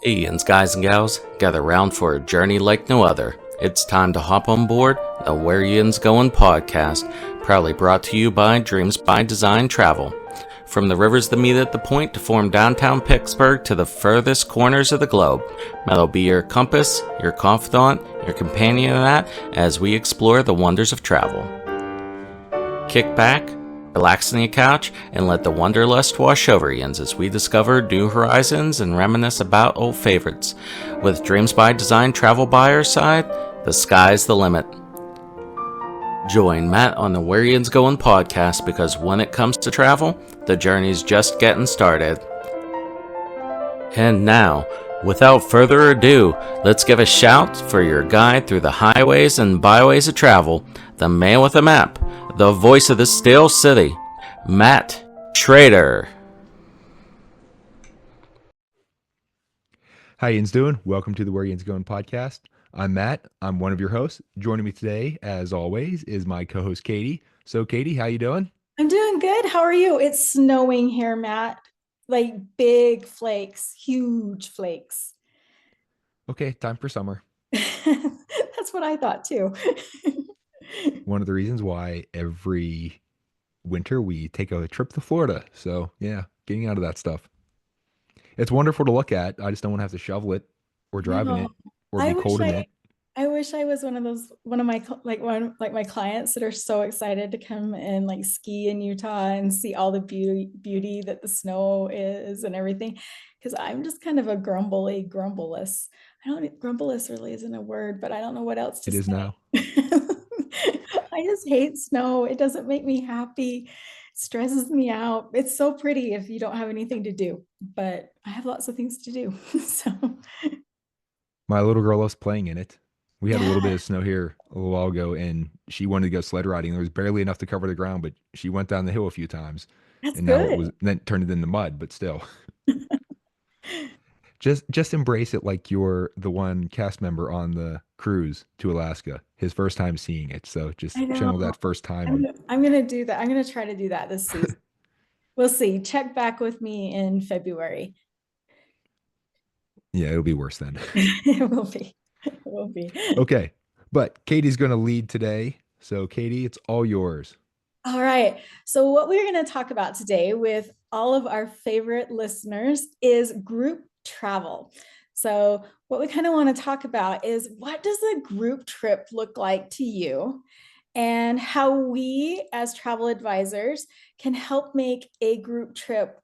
Hey, Yinz guys and gals, gather round for a journey like no other. It's time to hop on board the Where Yinz Goin podcast, proudly brought to you by Dreams by Design Travel. From the rivers that meet at the point to form downtown Pittsburgh to the furthest corners of the globe, that'll be your compass, your confidant, your companion in that as we explore the wonders of travel. Kick back, relax on your couch, and let the wanderlust wash over you as we discover new horizons and reminisce about old favorites. With Dreams by Design Travel by our side, the sky's the limit. Join Matt on the Where Yinz Goin podcast because when it comes to travel, the journey's just getting started. And now, without further ado, let's give a shout for your guide through the highways and byways of travel, the man with a map, the voice of the steel city, Matt Trader. How Yinz doing? Welcome to the Where Yinz Goin podcast. I'm Matt. I'm one of your hosts. Joining me today, as always, is my co-host Katie. So, Katie, how you doing? I'm doing good. How are you? It's snowing here, Matt. Like big flakes, huge flakes. Okay, time for summer. That's what I thought too. One of the reasons why every winter we take a trip to Florida. So, yeah, getting out of that stuff. It's wonderful to look at. I just don't want to have to shovel it or drive in No, it or I be wish cold in it. I wish I was one of my my clients that are so excited to come and like ski in Utah and see all the beauty that the snow is and everything. Because I'm just kind of a grumbleless. I don't grumbleless really isn't a word, but I don't know what else to It is now. say. I just hate snow. It doesn't make me happy. It stresses me out. It's so pretty if you don't have anything to do, but I have lots of things to do. So My little girl loves playing in it. We had a little bit yeah, of snow here a little while ago, and she wanted to go sled riding. There was barely enough to cover the ground, but she went down the hill a few times, that's and now it good. was then turned it into mud. But still, just embrace it like you're the one cast member on the cruise to Alaska, his first time seeing it. So just I know. channel that first time. I'm gonna do that. I'm gonna try to do that this season. We'll see. Check back with me in February. Yeah, it'll be worse then. It will be. It will be. Okay, but Katie's going to lead today. So Katie, it's all yours. All right. So, what we're going to talk about today with all of our favorite listeners is group travel. So, what we kind of want to talk about is what does a group trip look like to you? And how we, as travel advisors, can help make a group trip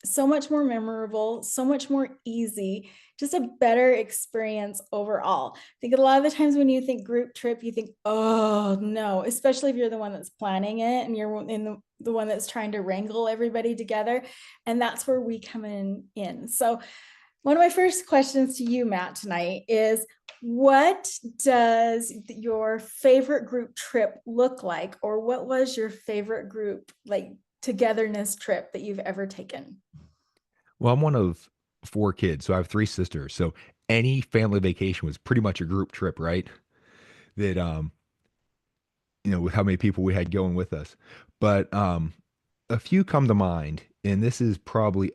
so much more memorable, so much more easy, just a better experience overall. I think a lot of the times when you think group trip, you think, oh no, especially if you're the one that's planning it and you're in the one that's trying to wrangle everybody together. And that's where we come in. So one of my first questions to you, Matt, tonight is what does your favorite group trip look like, or what was your favorite group like togetherness trip that you've ever taken? Well, I'm one of four kids, so I have three sisters. So any family vacation was pretty much a group trip, right? That with how many people we had going with us. But a few come to mind, and this is probably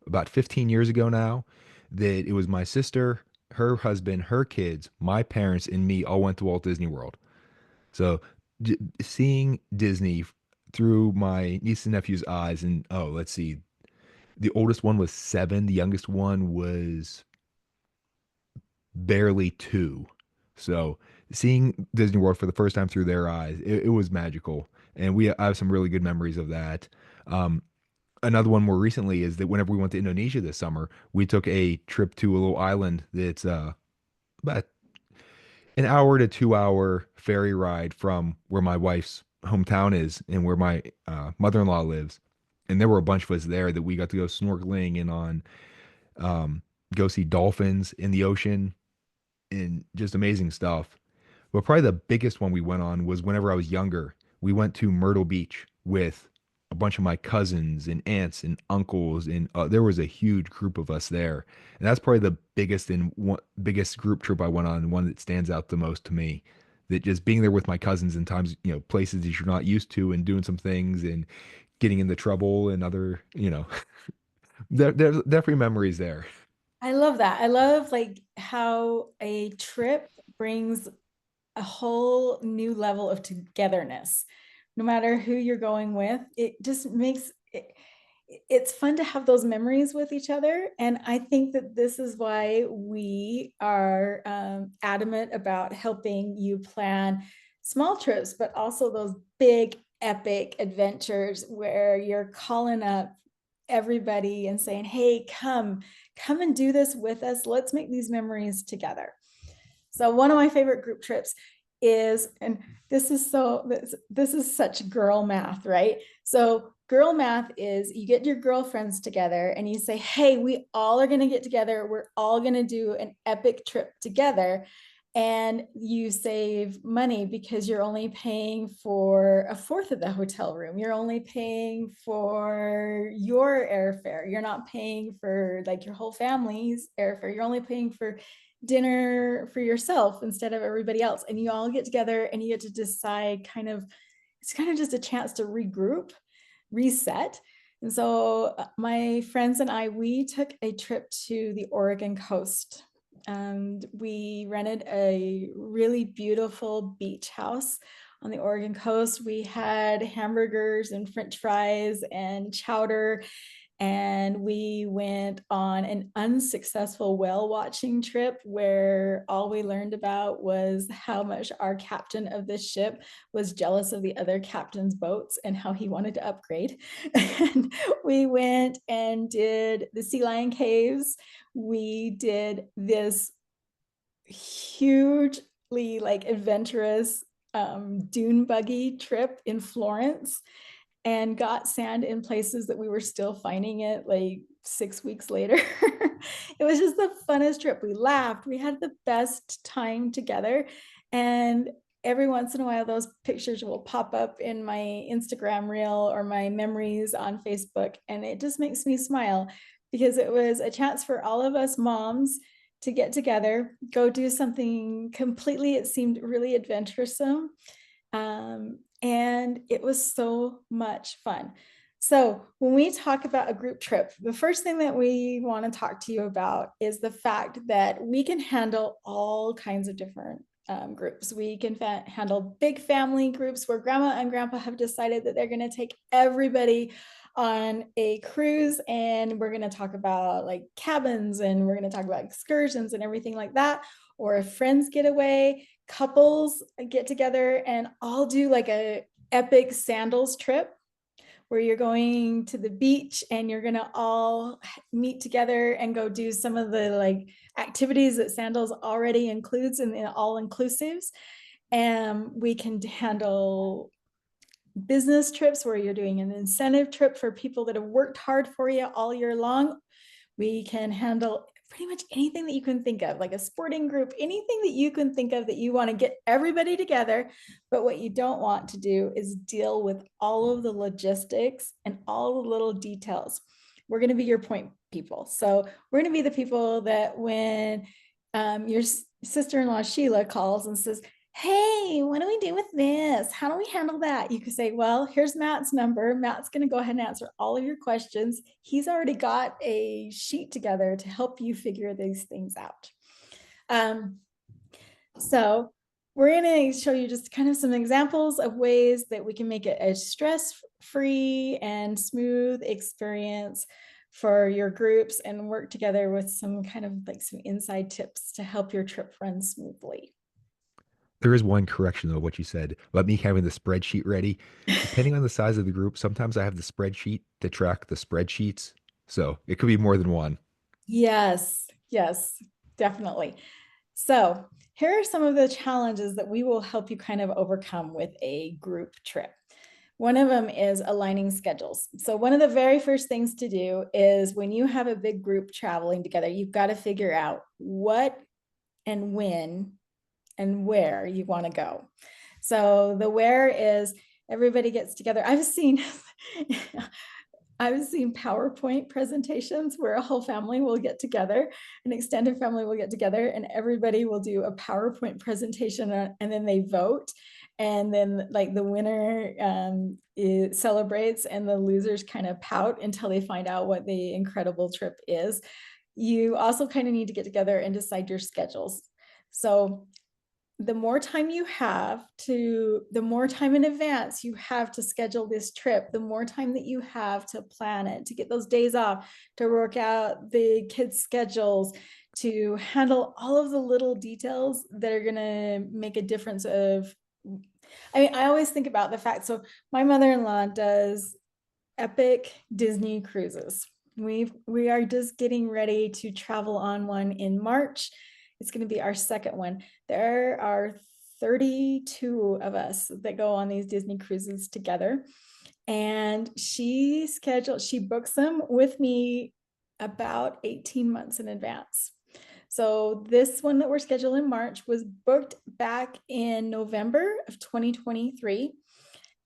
about 15 years ago now, that it was my sister, her husband, her kids, my parents, and me all went to Walt Disney World. So seeing Disney through my niece and nephew's eyes, and let's see, the oldest one was 7, the youngest one was barely 2. So seeing Disney World for the first time through their eyes, it was magical, and I have some really good memories of that. Um, Another one more recently is that whenever we went to Indonesia this summer, we took a trip to a little island that's about an hour to 2 hour ferry ride from where my wife's hometown is and where my mother-in-law lives. And there were a bunch of us there that we got to go snorkeling and um, go see dolphins in the ocean and just amazing stuff. But probably the biggest one we went on was whenever I was younger. We went to Myrtle Beach with a bunch of my cousins and aunts and uncles, and there was a huge group of us there. And that's probably the biggest group trip I went on, one that stands out the most to me. That just being there with my cousins in times, places that you're not used to, and doing some things and getting into trouble and other, there's definitely memories there. I love that. I love like how a trip brings a whole new level of togetherness. No matter who you're going with, it just makes it's fun to have those memories with each other. And I think that this is why we are adamant about helping you plan small trips, but also those big, epic adventures where you're calling up everybody and saying, hey, come and do this with us. Let's make these memories together. So one of my favorite group trips is, and this is such girl math, right? So girl math is you get your girlfriends together and you say, hey, we all are going to get together. We're all going to do an epic trip together. And you save money because you're only paying for a fourth of the hotel room. You're only paying for your airfare. You're not paying for like your whole family's airfare. You're only paying for dinner for yourself instead of everybody else. And you all get together and you get to decide it's kind of just a chance to regroup, reset. And so my friends and I, we took a trip to the Oregon coast. And we rented a really beautiful beach house on the Oregon coast. We had hamburgers and French fries and chowder, and we went on an unsuccessful whale watching trip where all we learned about was how much our captain of the ship was jealous of the other captain's boats and how he wanted to upgrade. And we went and did the sea lion caves. We did this hugely like adventurous dune buggy trip in Florence and got sand in places that we were still finding it like 6 weeks later. It was just the funnest trip. We laughed, we had the best time together. And every once in a while, those pictures will pop up in my Instagram reel or my memories on Facebook. And it just makes me smile because it was a chance for all of us moms to get together, go do something completely, it seemed really adventuresome. And it was so much fun. So when we talk about a group trip, the first thing that we want to talk to you about is the fact that we can handle all kinds of different groups. We can handle big family groups where grandma and grandpa have decided that they're going to take everybody on a cruise, and we're going to talk about like cabins, and we're going to talk about excursions and everything like that. Or if friends get away, couples get together and all do like a epic sandals trip where you're going to the beach and you're going to all meet together and go do some of the like activities that sandals already includes in the all inclusives. And we can handle business trips where you're doing an incentive trip for people that have worked hard for you all year long. We can handle pretty much anything that you can think of, like a sporting group, anything that you can think of that you want to get everybody together. But what you don't want to do is deal with all of the logistics and all the little details. We're going to be your point people. So we're going to be the people that when your sister-in-law Sheila calls and says, hey, what do we do with this? How do we handle that? You could say, well, here's Matt's number. Matt's going to go ahead and answer all of your questions. He's already got a sheet together to help you figure these things out. So we're going to show you just kind of some examples of ways that we can make it a stress-free and smooth experience for your groups and work together with some kind of like some inside tips to help your trip run smoothly. There is one correction though, what you said about me having the spreadsheet ready. Depending on the size of the group, sometimes I have the spreadsheet to track the spreadsheets. So it could be more than one. Yes, definitely. So here are some of the challenges that we will help you kind of overcome with a group trip. One of them is aligning schedules. So one of the very first things to do is when you have a big group traveling together, you've got to figure out what and when and where you want to go. So the where is everybody gets together. I've seen PowerPoint presentations where a whole family will get together, an extended family will get together, and everybody will do a PowerPoint presentation, and then they vote. And then like the winner celebrates and the losers kind of pout until they find out what the incredible trip is. you also kind of need to get together and decide your schedules. So the more time the more time in advance you have to schedule this trip, the more time that you have to plan it, to get those days off, to work out the kids' schedules, to handle all of the little details that are going to make a difference I always think about the fact, so my mother-in-law does epic Disney cruises. We are just getting ready to travel on one in March. It's going to be our second one. There are 32 of us that go on these Disney cruises together. And she books them with me about 18 months in advance. So this one that we're scheduled in March was booked back in November of 2023.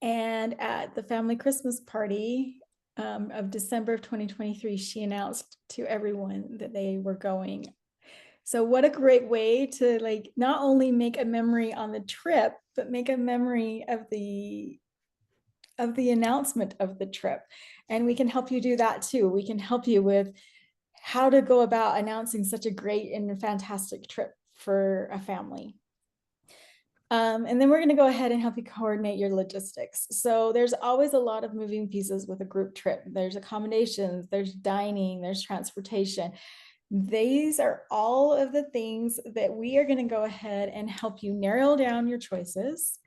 And at the family Christmas party of December of 2023, she announced to everyone that they were going. So what a great way to like not only make a memory on the trip, but make a memory of the announcement of the trip. And we can help you do that too. We can help you with how to go about announcing such a great and fantastic trip for a family. And then we're going to go ahead and help you coordinate your logistics. So there's always a lot of moving pieces with a group trip. There's accommodations, there's dining, there's transportation. These are all of the things that we are going to go ahead and help you narrow down your choices.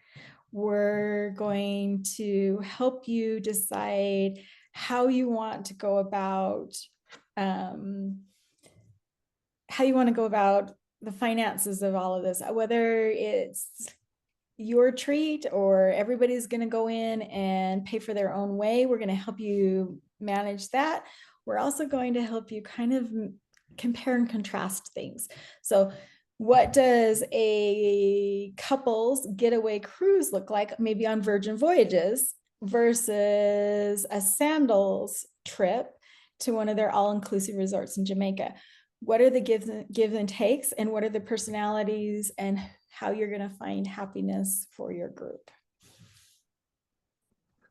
We're going to help you decide how you want to go about the finances of all of this, whether it's your treat or everybody's going to go in and pay for their own way. We're going to help you manage that. We're also going to help you kind of compare and contrast things. So what does a couple's getaway cruise look like maybe on Virgin Voyages versus a sandals trip to one of their all-inclusive resorts in Jamaica? What are the give and takes, and what are the personalities, and how you're going to find happiness for your group?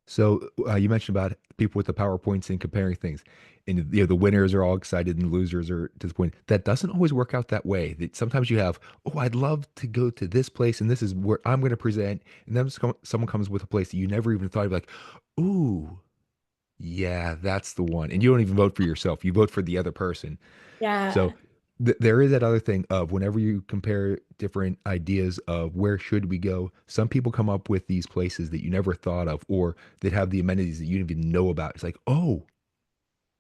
So you mentioned about people with the PowerPoints and comparing things, and the winners are all excited and the losers are disappointed. That doesn't always work out that way. That sometimes you have, oh, I'd love to go to this place, and this is where I'm going to present, and then someone comes with a place that you never even thought of, like, ooh, yeah, that's the one, and you don't even vote for yourself; you vote for the other person. Yeah. So there is that other thing of whenever you compare different ideas of where should we go, some people come up with these places that you never thought of or that have the amenities that you didn't even know about. It's like, oh,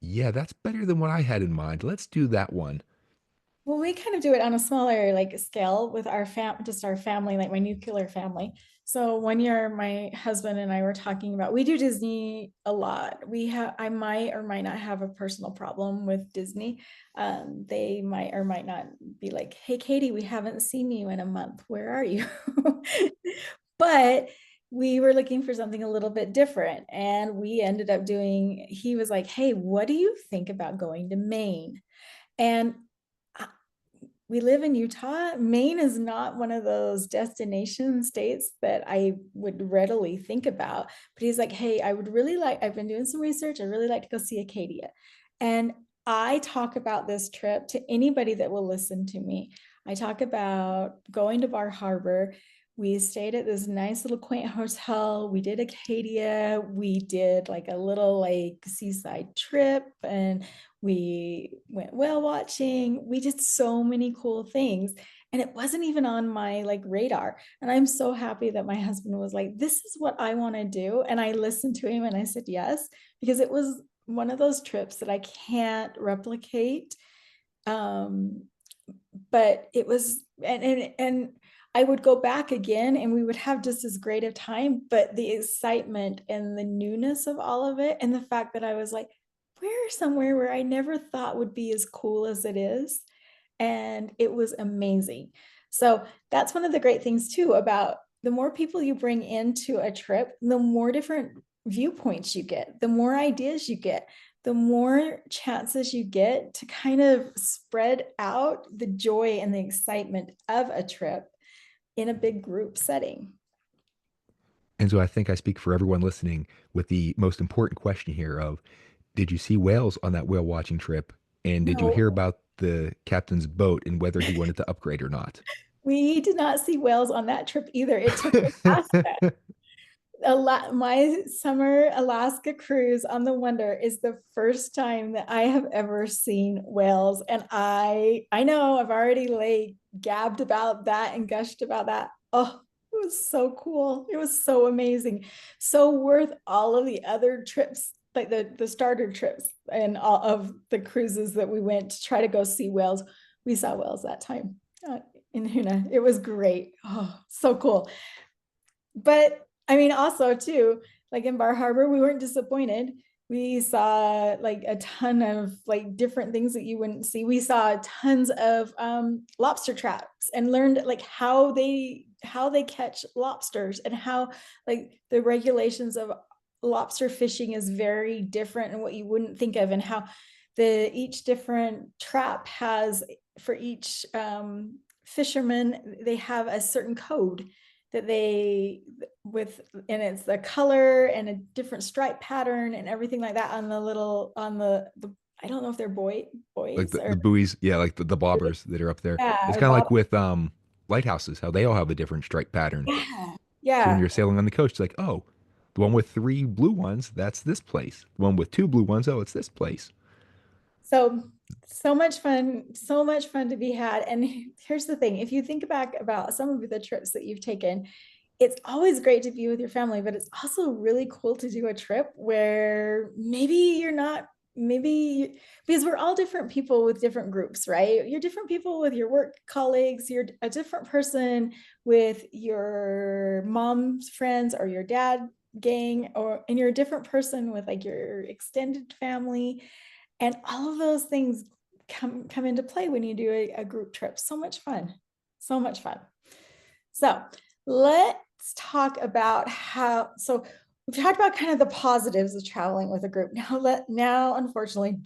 yeah, that's better than what I had in mind. Let's do that one. Well, we kind of do it on a smaller like scale with our just our family, like my nuclear family. So one year, my husband and I were talking about, we do Disney a lot. I might or might not have a personal problem with Disney. They might or might not be like, hey, Katie, we haven't seen you in a month. Where are you? But we were looking for something a little bit different. And we ended up he was like, hey, what do you think about going to Maine? And we live in Utah. Maine is not one of those destination states that I would readily think about. But he's like, hey, I've been doing some research. I really like to go see Acadia. And I talk about this trip to anybody that will listen to me. I talk about going to Bar Harbor. We stayed at this nice little quaint hotel. We did Acadia. We did like a little like seaside trip, and we went whale watching. We did so many cool things, and it wasn't even on my like radar. And I'm so happy that my husband was like, this is what I want to do. And I listened to him and I said yes, because it was one of those trips that I can't replicate. But it was, and I would go back again and we would have just as great a time. But the excitement and the newness of all of it, and the fact that I was like, we're somewhere where I never thought would be as cool as it is. And it was amazing. So that's one of the great things too, about the more people you bring into a trip, the more different viewpoints you get, the more ideas you get, the more chances you get to kind of spread out the joy and the excitement of a trip in a big group setting. And so I think I speak for everyone listening with the most important question here of, did you see whales on that whale watching trip? And did you No, hear about the captain's boat and whether he wanted to upgrade or not? we did not see whales on that trip either. It took Alaska. My summer Alaska cruise on the Wonder is the first time that I have ever seen whales, and I know I've already like gabbed about that and gushed about that. Oh, it was so cool. It was so amazing. So worth all of the other trips, like the starter trips and all of the cruises that we went to try to go see whales. We saw whales that time in Huna. It was great. Oh, so cool. But I mean, also too, like in Bar Harbor, we weren't disappointed. We saw like a ton of like different things that you wouldn't see. We saw tons of lobster traps and learned like how they catch lobsters and how like the regulations of lobster fishing is very different and what you wouldn't think of, and how the each different trap has for each fisherman, they have a certain code that they with, and it's the color and a different stripe pattern and everything like that on the little on the I don't know if they're Like boys the or buoys, yeah, like the bobbers that are up there. yeah It's or kind of like bob. with lighthouses, how they all have a different strike pattern. Yeah, So when yeah. you're sailing on the coast, it's like, oh, the one with three blue ones, that's this place. The one with two blue ones, oh, it's this place. So so much fun, so much fun to be had. And here's the thing: if you think back about some of the trips that you've taken, it's always great to be with your family, but it's also really cool to do a trip where maybe you're not, maybe because we're all different people with different groups, right? You're different people with your work colleagues, you're a different person with your mom's friends or your dad gang, or and you're a different person with like your extended family, and all of those things come into play when you do a group trip. So much fun, so much fun. So let's talk about how, so we've talked about kind of the positives of traveling with a group. Now unfortunately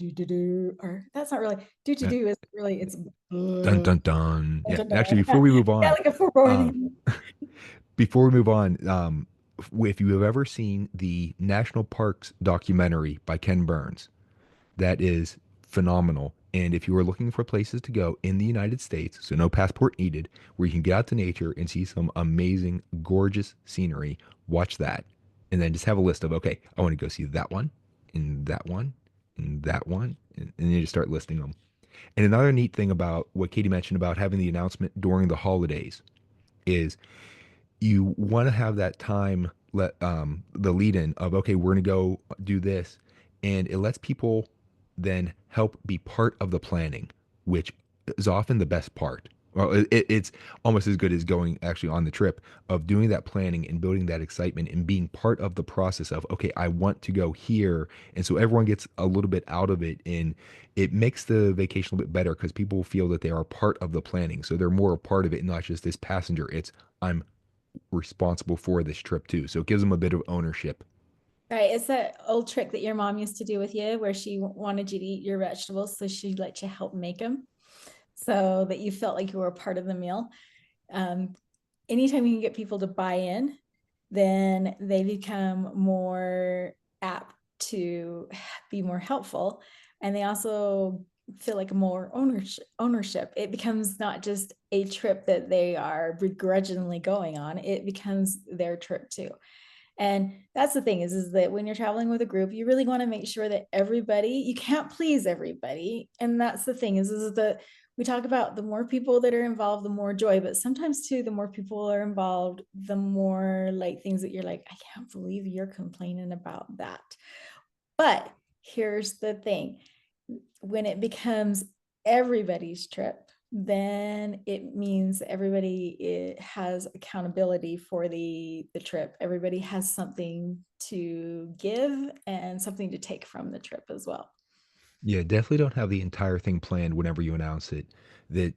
or that's not really Yeah. is really, it's Dun dun dun. Yeah. Actually, before yeah, we move yeah, on, like a um, foreboding. before we move on, if you have ever seen the National Parks documentary by Ken Burns, that is phenomenal. And if you are looking for places to go in the United States, so no passport needed, where you can get out to nature and see some amazing, gorgeous scenery, watch that. And then just have a list of, okay, I want to go see that one, and that one, and that one. And then you just start listing them. And another neat thing about what Katie mentioned about having the announcement during the holidays is you want to have that time let the lead in of, okay, we're going to go do this, and it lets people then help be part of the planning, which is often the best part. Well, it's almost as good as going actually on the trip, of doing that planning and building that excitement and being part of the process of, okay, I want to go here. And so everyone gets a little bit out of it, and it makes the vacation a little bit better because people feel that they are part of the planning. So they're more a part of it, not just this passenger. It's, I'm responsible for this trip too. So it gives them a bit of ownership. Right, it's that old trick that your mom used to do with you, where she wanted you to eat your vegetables, so she let you help make them, so that you felt like you were a part of the meal. Um, Anytime you can get people to buy in, then they become more apt to be more helpful, and they also feel like more ownership. It becomes not just a trip that they are begrudgingly going on, it becomes their trip too. And that's the thing is that when you're traveling with a group, you really want to make sure that everybody, you can't please everybody. And that's the thing is that we talk about the more people that are involved, the more joy, but sometimes too, the more people are involved, the more like things that you're like, I can't believe you're complaining about that. But here's the thing: when it becomes everybody's trip, then it means everybody has accountability for the trip. Everybody has something to give and something to take from the trip as well. Yeah, definitely don't have the entire thing planned whenever you announce it. That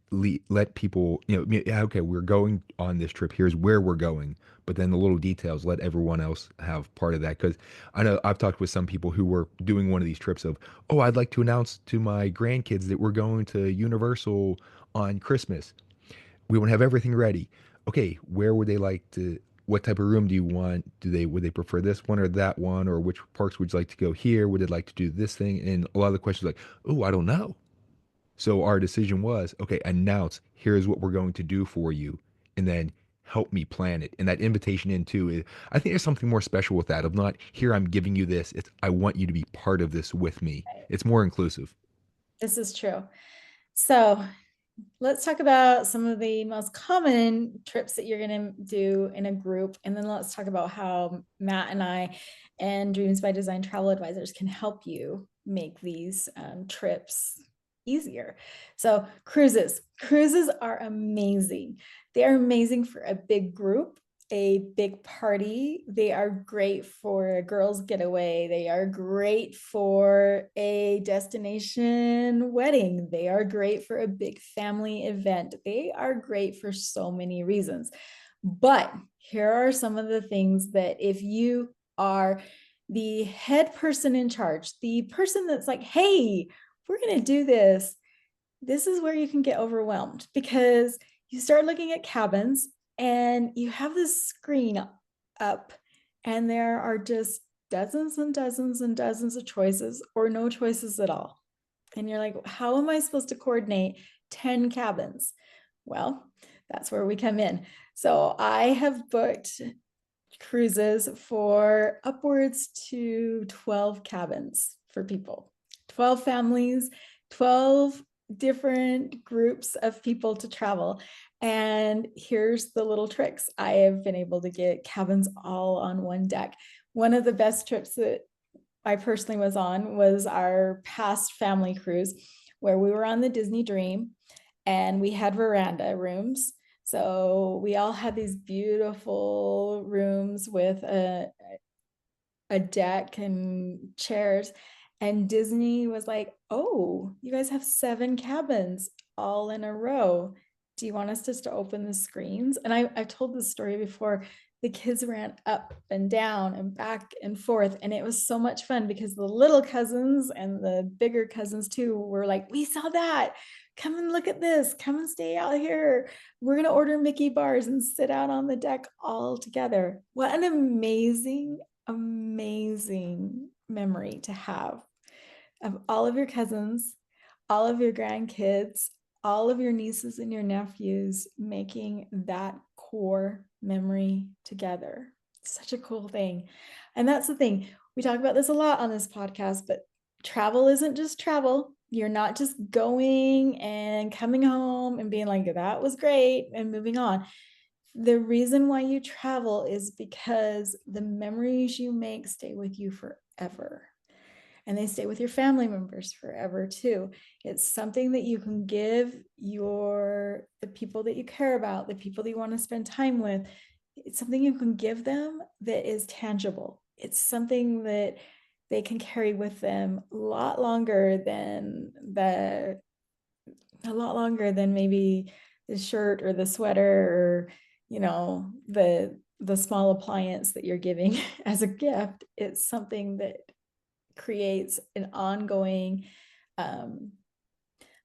let people, yeah, okay, we're going on this trip. Here's where we're going. But then the little details, let everyone else have part of that. Because I know I've talked with some people who were doing one of these trips of, oh, I'd like to announce to my grandkids that we're going to Universal on Christmas. We want to have everything ready. Okay, where would they like to? What type of room do you want? Would they prefer this one or that one? Or which parks would you like to go here? Would they like to do this thing? And a lot of the questions like, oh, I don't know. So our decision was, okay, announce, here's what we're going to do for you, and then help me plan it. And that invitation in too, I think there's something more special with that of not here, I'm giving you this. It's I want you to be part of this with me. It's more inclusive. This is true. So let's talk about some of the most common trips that you're going to do in a group. And then let's talk about how Matt and I and Dreams by Design travel advisors can help you make these trips easier. So cruises. Cruises are amazing. They are amazing for a big group, a big party. They are great for a girls' getaway. They are great for a destination wedding. They are great for a big family event. They are great for so many reasons. But here are some of the things that if you are the head person in charge, the person that's like, hey, we're going to do this, this is where you can get overwhelmed because you start looking at cabins and you have this screen up and there are just dozens and dozens and dozens of choices or no choices at all. And you're like, how am I supposed to coordinate 10 cabins? Well, that's where we come in. So I have booked cruises for upwards to 12 cabins for people, 12 families, 12 different groups of people to travel. And here's the little tricks. I have been able to get cabins all on one deck. One of the best trips that I personally was on was our past family cruise where we were on the Disney Dream and we had veranda rooms. So we all had these beautiful rooms with a deck and chairs. And Disney was like, oh, you guys have 7 cabins all in a row. Do you want us just to open the screens? And I've told this story before. The kids ran up and down and back and forth. And it was so much fun because the little cousins and the bigger cousins too were like, we saw that. Come and look at this. Come and stay out here. We're going to order Mickey bars and sit out on the deck all together. What an amazing, amazing memory to have of all of your cousins, all of your grandkids, all of your nieces and your nephews making that core memory together. Such a cool thing. And that's the thing. We talk about this a lot on this podcast, but travel isn't just travel. You're not just going and coming home and being like, that was great and moving on. The reason why you travel is because the memories you make stay with you forever. And they stay with your family members forever too. It's something that you can give the people that you care about, the people that you want to spend time with. It's something you can give them that is tangible. It's something that they can carry with them a lot longer than maybe the shirt or the sweater or the small appliance that you're giving as a gift. It's something that creates an ongoing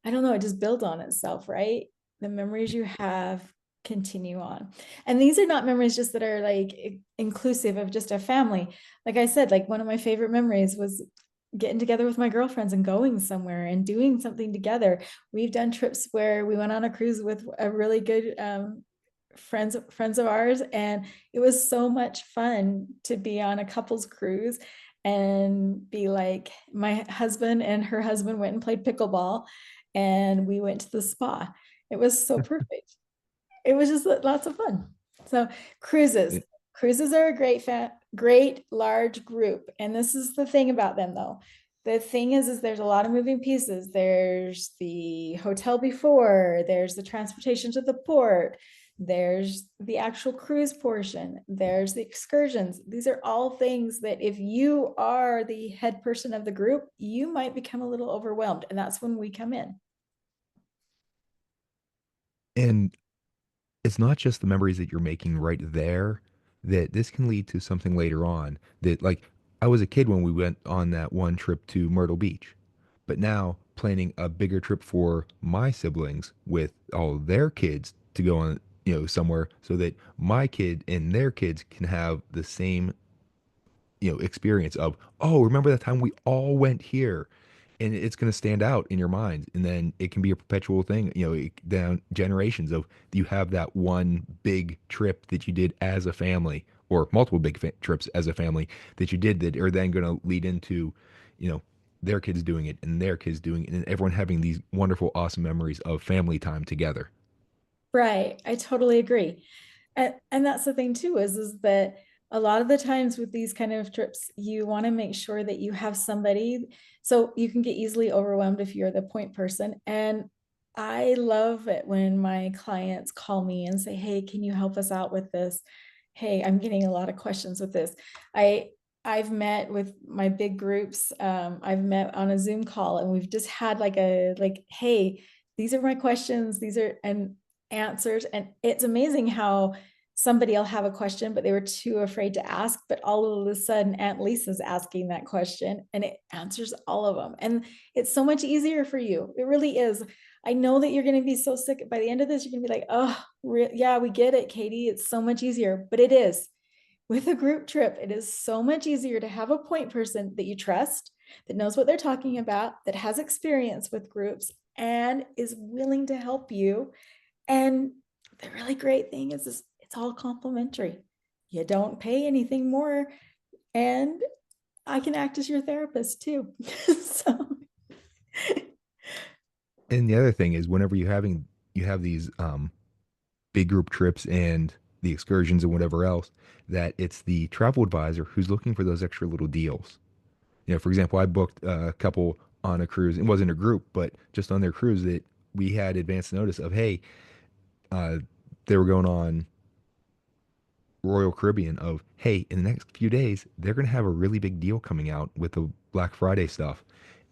I don't know, it just builds on itself, right? The memories you have continue on. And these are not memories just that are like inclusive of just a family. Like I said, like one of my favorite memories was getting together with my girlfriends and going somewhere and doing something together. We've done trips where we went on a cruise with a really good friends of ours, and it was so much fun to be on a couples cruise and be like, my husband and her husband went and played pickleball and we went to the spa. It was so perfect. It was just lots of fun. So cruises, cruises are a great large group. And this is the thing about them though. The thing is there's a lot of moving pieces. There's the hotel before, there's the transportation to the port, there's the actual cruise portion, there's the excursions. These are all things that if you are the head person of the group, you might become a little overwhelmed. And that's when we come in. And it's not just the memories that you're making right there, that this can lead to something later on that, like, I was a kid when we went on that one trip to Myrtle Beach, but now planning a bigger trip for my siblings with all their kids to go on, somewhere so that my kid and their kids can have the same, experience of, oh, remember that time we all went here. and it's going to stand out in your mind, and then it can be a perpetual thing, down generations of you have that one big trip that you did as a family, or multiple big trips as a family that you did, that are then going to lead into, you know their kids doing it and their kids doing it, and everyone having these wonderful, awesome memories of family time together. Right. I totally agree. And that's the thing too, is that a lot of the times with these kind of trips, you want to make sure that you have somebody, so you can get easily overwhelmed if you're the point person. And I love it when my clients call me and say, "Hey, can you help us out with this? Hey, I'm getting a lot of questions with this." I I've met with my big groups. I've met on a Zoom call, and we've just had like, "Hey, these are my questions. These are," and answers. And it's amazing how somebody will have a question, but they were too afraid to ask. But all of a sudden, Aunt Lisa's asking that question and it answers all of them. And it's so much easier for you. It really is. I know that you're going to be so sick. By the end of this, you're going to be like, "Oh, yeah, we get it, Katie. It's so much easier." But it is. With a group trip, it is so much easier to have a point person that you trust, that knows what they're talking about, that has experience with groups, and is willing to help you. And the really great thing is it's all complimentary. You don't pay anything more. And I can act as your therapist too. So And the other thing is, whenever you have these big group trips and the excursions and whatever else, that it's the travel advisor who's looking for those extra little deals. For example, I booked a couple on a cruise. It wasn't a group, but just on their cruise, that we had advance notice of, hey, uh, they were going on Royal Caribbean, of, hey, in the next few days, they're going to have a really big deal coming out with the Black Friday stuff.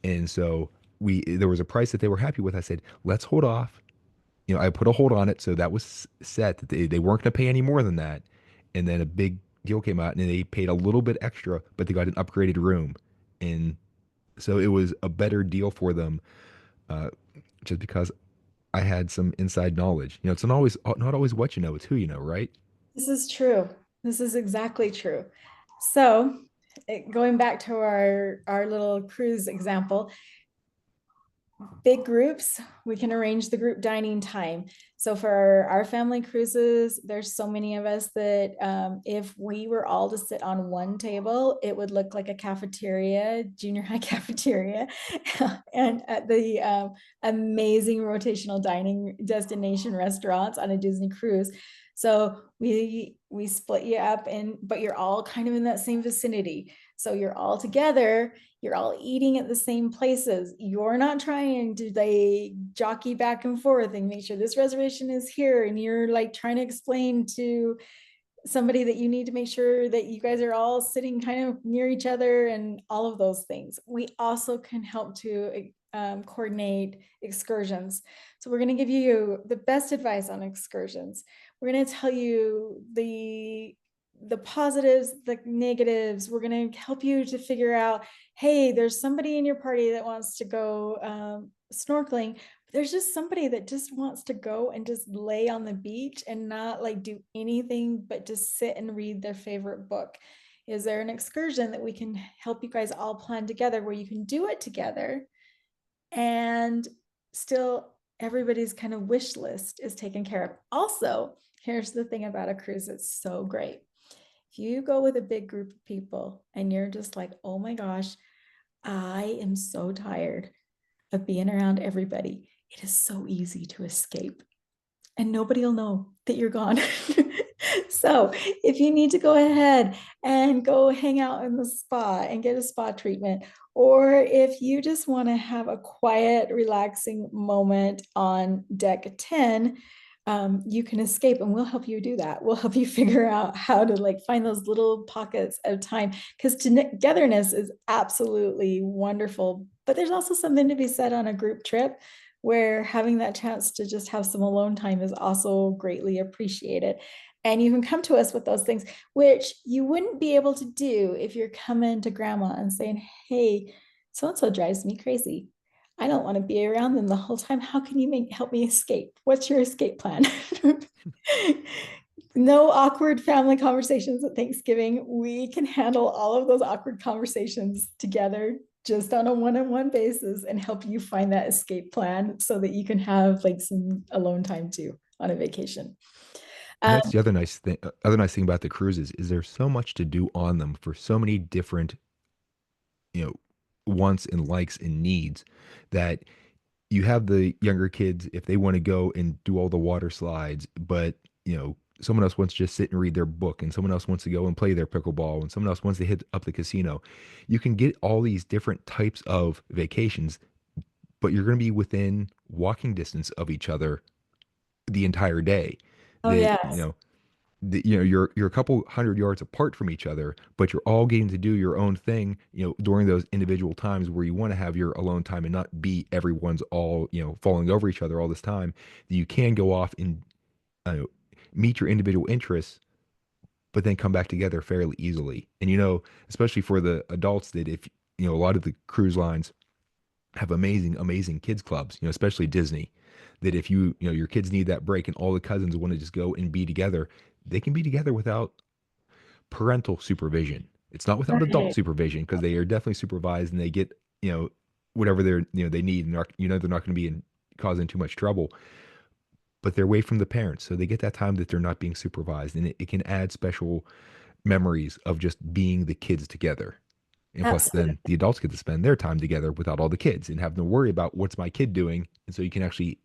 And so there was a price that they were happy with. I said, let's hold off. I put a hold on it. So that was set, that they weren't going to pay any more than that. And then a big deal came out, and they paid a little bit extra, but they got an upgraded room. And so it was a better deal for them, uh, just because I had some inside knowledge. It's not always what you know, it's who you know, right? this is true. This is exactly true. So going back to our little cruise example, big groups, we can arrange the group dining time. So for our family cruises, there's so many of us that if we were all to sit on one table, it would look like a cafeteria, junior high cafeteria. And at the amazing rotational dining destination restaurants on a Disney cruise. So we split you up, but you're all kind of in that same vicinity. So you're all together, you're all eating at the same places. You're not trying to jockey back and forth and make sure this reservation is here. And you're like trying to explain to somebody that you need to make sure that you guys are all sitting kind of near each other and all of those things. We also can help to coordinate excursions. So we're going to give you the best advice on excursions. We're going to tell you the positives, the negatives. We're going to help you to figure out, hey, there's somebody in your party that wants to go snorkeling. There's just somebody that just wants to go and just lay on the beach and not like do anything but just sit and read their favorite book. Is there an excursion that we can help you guys all plan together where you can do it together and still everybody's kind of wish list is taken care of? Also, here's the thing about a cruise that's so great. If you go with a big group of people and you're just like, "Oh my gosh, I am so tired of being around everybody," it is so easy to escape and nobody will know that you're gone. So if you need to go ahead and go hang out in the spa and get a spa treatment, or if you just want to have a quiet, relaxing moment on deck 10, you can escape, and we'll help you do that. We'll help you figure out how to like find those little pockets of time, because togetherness is absolutely wonderful. But there's also something to be said on a group trip where having that chance to just have some alone time is also greatly appreciated. And you can come to us with those things, which you wouldn't be able to do if you're coming to grandma and saying, "Hey, so-and-so drives me crazy. I don't want to be around them the whole time. How can you help me escape? What's your escape plan?" No awkward family conversations at Thanksgiving. We can handle all of those awkward conversations together just on a one-on-one basis and help you find that escape plan so that you can have like some alone time too on a vacation. And Um, that's the other nice thing about the cruises is there's so much to do on them for so many different, you know, wants and likes and needs that you have the younger kids if they want to go and do all the water slides, but someone else wants to just sit and read their book, and someone else wants to go and play their pickleball, and someone else wants to hit up the casino. You can get all these different types of vacations, but you're going to be within walking distance of each other the entire day. oh That yes. you're a couple hundred yards apart from each other, but you're all getting to do your own thing, during those individual times where you want to have your alone time and not be everyone's all, falling over each other all this time. That you can go off and uh, meet your individual interests, but then come back together fairly easily. And especially for the adults, that if a lot of the cruise lines have amazing, amazing kids clubs, especially Disney, that if your kids need that break and all the cousins want to just go and be together, they can be together without parental supervision. It's not without adult Right. supervision because they are definitely supervised and they get, whatever they need, and they're not going to be causing too much trouble, but they're away from the parents. So they get that time that they're not being supervised, and it can add special memories of just being the kids together. And plus, then Absolutely. the adults get to spend their time together without all the kids and have no worry about what's my kid doing. And so you can actually,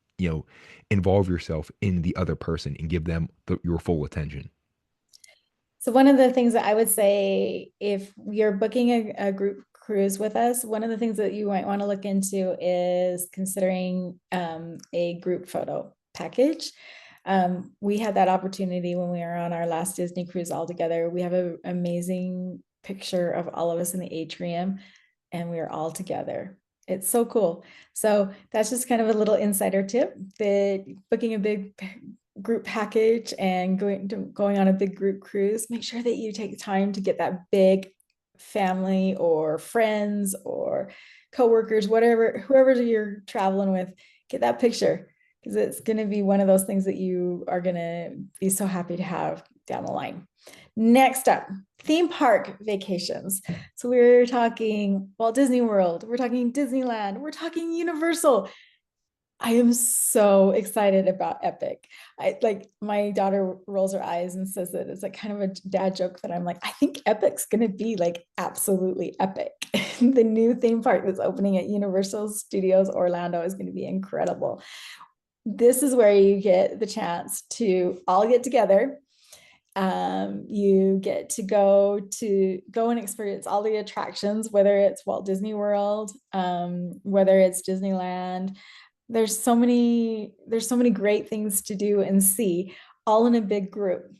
involve yourself in the other person and give them your full attention. So one of the things that I would say, if you're booking a group cruise with us, one of the things that you might want to look into is considering a group photo package. We had that opportunity when we were on our last Disney cruise all together. We have an amazing picture of all of us in the atrium, and we are all together. It's so cool. So that's just kind of a little insider tip that booking a big group package and going on a big group cruise, make sure that you take time to get that big family or friends or coworkers, whatever, whoever you're traveling with, get that picture because it's going to be one of those things that you are going to be so happy to have down the line. Next up, theme park vacations. So we're talking Walt Disney World, we're talking Disneyland, we're talking Universal. I am so excited about Epic. I like my daughter rolls her eyes and says that it's like kind of a dad joke that I'm like, I think Epic's gonna be like absolutely epic. The new theme park that's opening at Universal Studios Orlando is going to be incredible. This is where you get the chance to all get together. You get to go and experience all the attractions, whether it's Walt Disney World, whether it's Disneyland. There's so many great things to do and see all in a big group.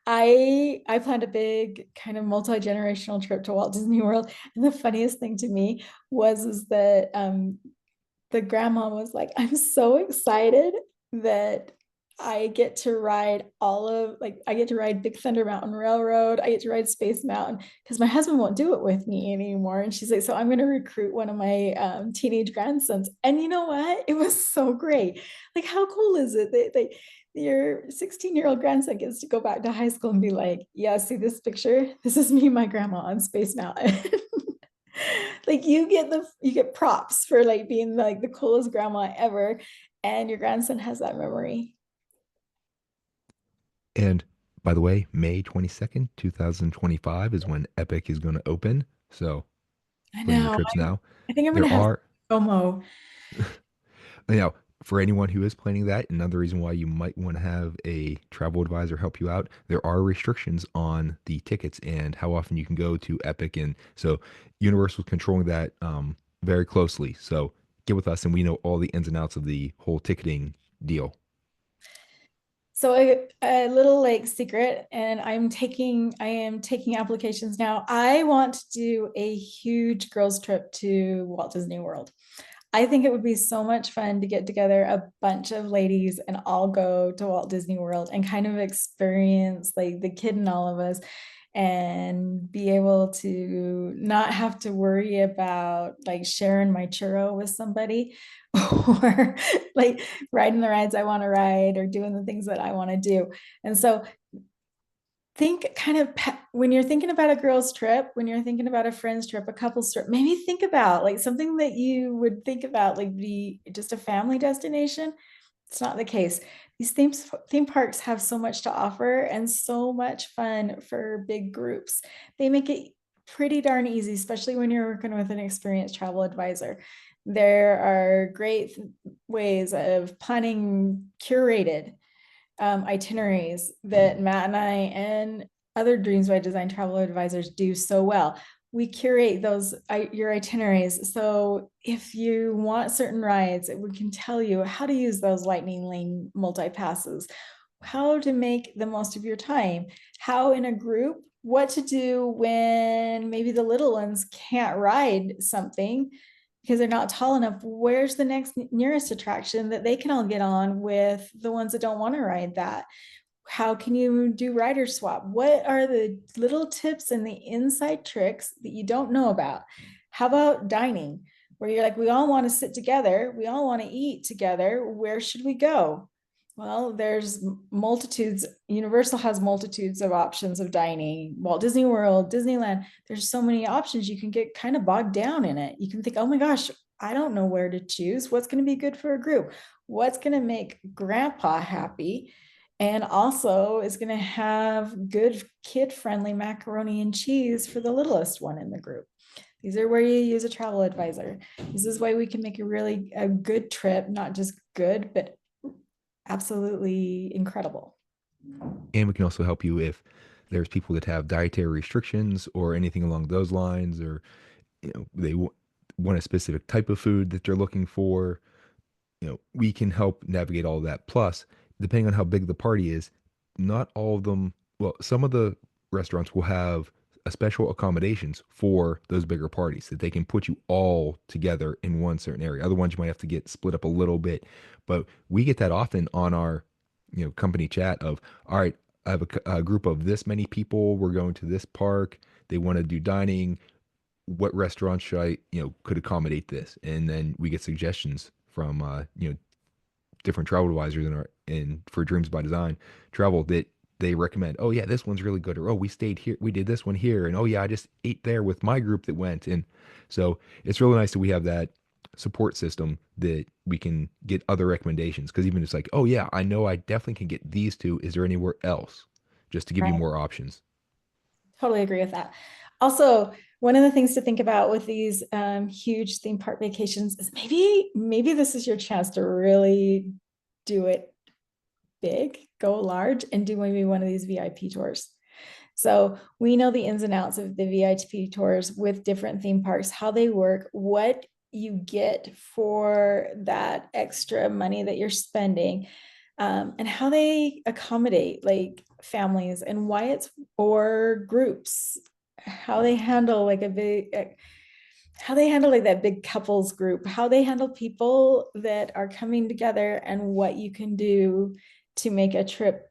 I planned a big kind of multi-generational trip to Walt Disney World, and the funniest thing to me was is that the grandma was like, I'm so excited that I get to ride I get to ride Big Thunder Mountain Railroad. I get to ride Space Mountain because my husband won't do it with me anymore. And she's like, so I'm going to recruit one of my teenage grandsons. And you know what? It was so great. Like, how cool is it that your 16-year-old grandson gets to go back to high school and be like, yeah, see this picture? This is me and my grandma on Space Mountain. Like you get props for like being like the coolest grandma ever, and your grandson has that memory. And by the way, May 22nd, 2025 is when Epic is going to open. So I plan your know. trips now. I think I'm gonna There have are, FOMO. now, for anyone who is planning that, another reason why you might want to have a travel advisor help you out, there are restrictions on the tickets and how often you can go to Epic. And so Universal's controlling that very closely. So get with us and we know all the ins and outs of the whole ticketing deal. So a little like secret, and I am taking applications now. I want to do a huge girls trip to Walt Disney World. I think it would be so much fun to get together a bunch of ladies and all go to Walt Disney World and kind of experience like the kid in all of us and be able to not have to worry about like sharing my churro with somebody or like riding the rides I want to ride or doing the things that I want to do. And so think kind of when you're thinking about a girl's trip, when you're thinking about a friend's trip, a couple's trip, maybe think about like something that you would think about like be just a family destination. It's not the case. These theme parks have so much to offer and so much fun for big groups. They make it pretty darn easy, especially when you're working with an experienced travel advisor. There are great ways of planning curated itineraries that Matt and I and other Dreams by Design travel advisors do so well. We curate your itineraries. So if you want certain rides, we can tell you how to use those lightning lane multi-passes, how to make the most of your time, how in a group, what to do when maybe the little ones can't ride something because they're not tall enough. Where's the nearest attraction that they can all get on with the ones that don't want to ride that? How can you do rider swap? What are the little tips and the inside tricks that you don't know about? How about dining, where you're like, we all want to sit together, we all want to eat together, where should we go? Well, there's multitudes. Universal has multitudes of options of dining. Walt Disney World, Disneyland, there's so many options. You can get kind of bogged down in it. You can think, oh my gosh, I don't know where to choose. What's going to be good for a group? What's going to make grandpa happy? And also is going to have good kid-friendly macaroni and cheese for the littlest one in the group. These are where you use a travel advisor. This is why we can make a good trip, not just good, but absolutely incredible. And we can also help you if there's people that have dietary restrictions or anything along those lines, or they want a specific type of food that they're looking for. We can help navigate all of that. Plus, depending on how big the party is, not all of them, well, some of the restaurants will have a special accommodations for those bigger parties that they can put you all together in one certain area. Other ones you might have to get split up a little bit, but we get that often on our, company chat of, all right, I have a group of this many people. We're going to this park. They want to do dining. What restaurants should I, could accommodate this? And then we get suggestions from, different travel advisors in for Dreams by Design travel that they recommend. Oh yeah, this one's really good. Or, oh, we stayed here, we did this one here, and oh yeah, I just ate there with my group that went. And so it's really nice that we have that support system that we can get other recommendations. Because even it's like, oh yeah, I know I definitely can get these two. Is there anywhere else? Just to give you Right. more options. Totally agree with that. Also, one of the things to think about with these huge theme park vacations is maybe this is your chance to really do it big, go large, and do maybe one of these VIP tours. So we know the ins and outs of the VIP tours with different theme parks, how they work, what you get for that extra money that you're spending, and how they accommodate like families and why it's or groups, how they handle like that big couples group, how they handle people that are coming together, and what you can do to make a trip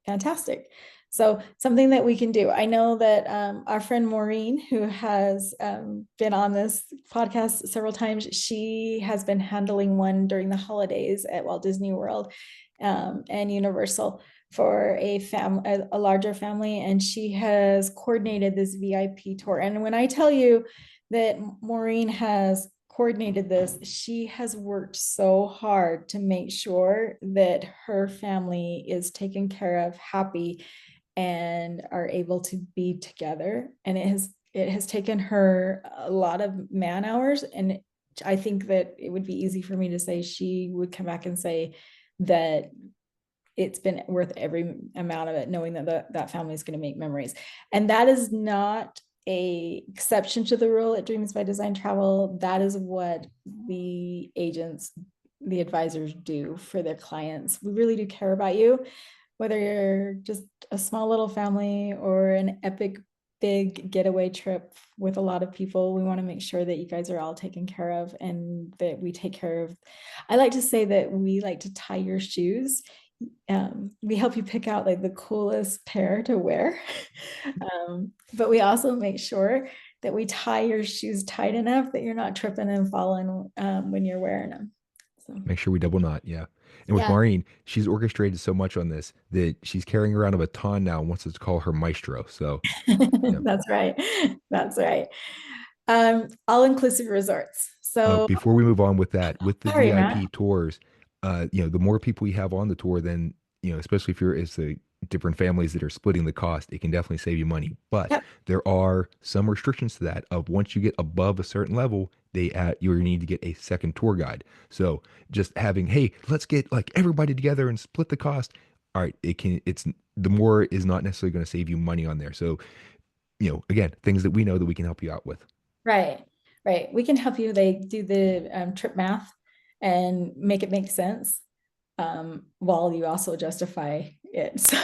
fantastic. So something that we can do. I know that our friend Maureen, who has been on this podcast several times, she has been handling one during the holidays at Walt Disney World and Universal for a larger family, and she has coordinated this VIP tour. And when I tell you that Maureen has coordinated this, she has worked so hard to make sure that her family is taken care of, happy, and are able to be together. And it has taken her a lot of man hours. And I think that it would be easy for me to say she would come back and say that it's been worth every amount of it, knowing that that family is going to make memories. And that is not a exception to the rule at Dreams by Design Travel. That is what the agents, the advisors do for their clients. We really do care about you, whether you're just a small little family or an epic big getaway trip with a lot of people. We want to make sure that you guys are all taken care of, and that we take care of. I like to say that we like to tie your shoes. We help you pick out like the coolest pair to wear. But we also make sure that we tie your shoes tight enough that you're not tripping and falling when you're wearing them. So Make sure we double knot. Yeah. And with yeah. Maureen, she's orchestrated so much on this that she's carrying around a baton now and wants us to call her maestro. So, yeah. That's right. That's right. All-inclusive resorts. So Before we move on with that, with the sorry, Matt. VIP tours, the more people we have on the tour, then, especially if it's the different families that are splitting the cost, it can definitely save you money. But Yep. there are some restrictions to that of once you get above a certain level, you need to get a second tour guide. So just having, hey, let's get like everybody together and split the cost. All right, it's the more is not necessarily going to save you money on there. So, again, things that we know that we can help you out with. Right. Right. We can help you. They do the trip math and make it make sense while you also justify it. So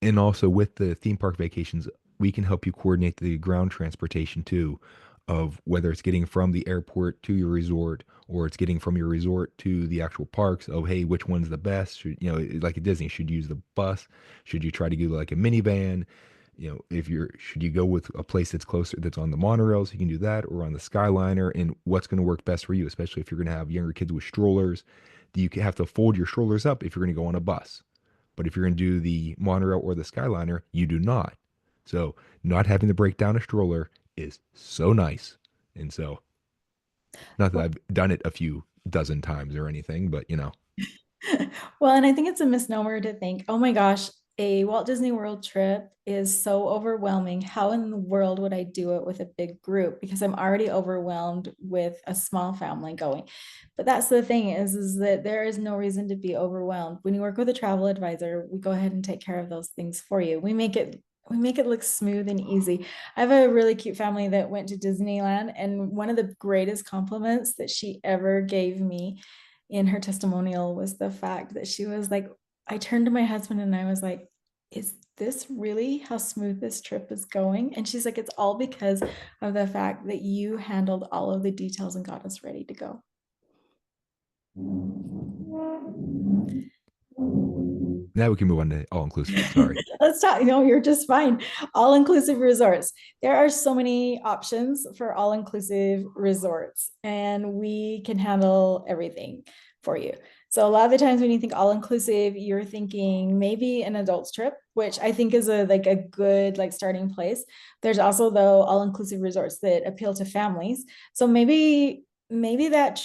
And also with the theme park vacations, we can help you coordinate the ground transportation too, of whether it's getting from the airport to your resort or it's getting from your resort to the actual parks. Oh, hey, which one's the best? Like at Disney, should you use the bus? Should you try to do like a minivan? Should you go with a place that's closer, that's on the monorails, you can do that, or on the Skyliner, and what's going to work best for you, especially if you're going to have younger kids with strollers. Do you have to fold your strollers up if you're going to go on a bus? But if you're going to do the monorail or the Skyliner, you do not. So not having to break down a stroller is so nice. And so, not that I've done it a few dozen times or anything, but well, and I think it's a misnomer to think, oh my gosh, a Walt Disney World trip is so overwhelming. How in the world would I do it with a big group? Because I'm already overwhelmed with a small family going. But that's the thing is that there is no reason to be overwhelmed. When you work with a travel advisor, we go ahead and take care of those things for you. We make it look smooth and easy. I have a really cute family that went to Disneyland, and one of the greatest compliments that she ever gave me in her testimonial was the fact that she was like, I turned to my husband and I was like, is this really how smooth this trip is going? And she's like, it's all because of the fact that you handled all of the details and got us ready to go. now we can move on to all inclusive. Sorry. Let's talk. No, you're just fine. All inclusive resorts. There are so many options for all inclusive resorts, and we can handle everything for you. So, a lot of the times when you think all inclusive, you're thinking maybe an adults trip, which I think is a good starting place. There's also though all inclusive resorts that appeal to families. So maybe that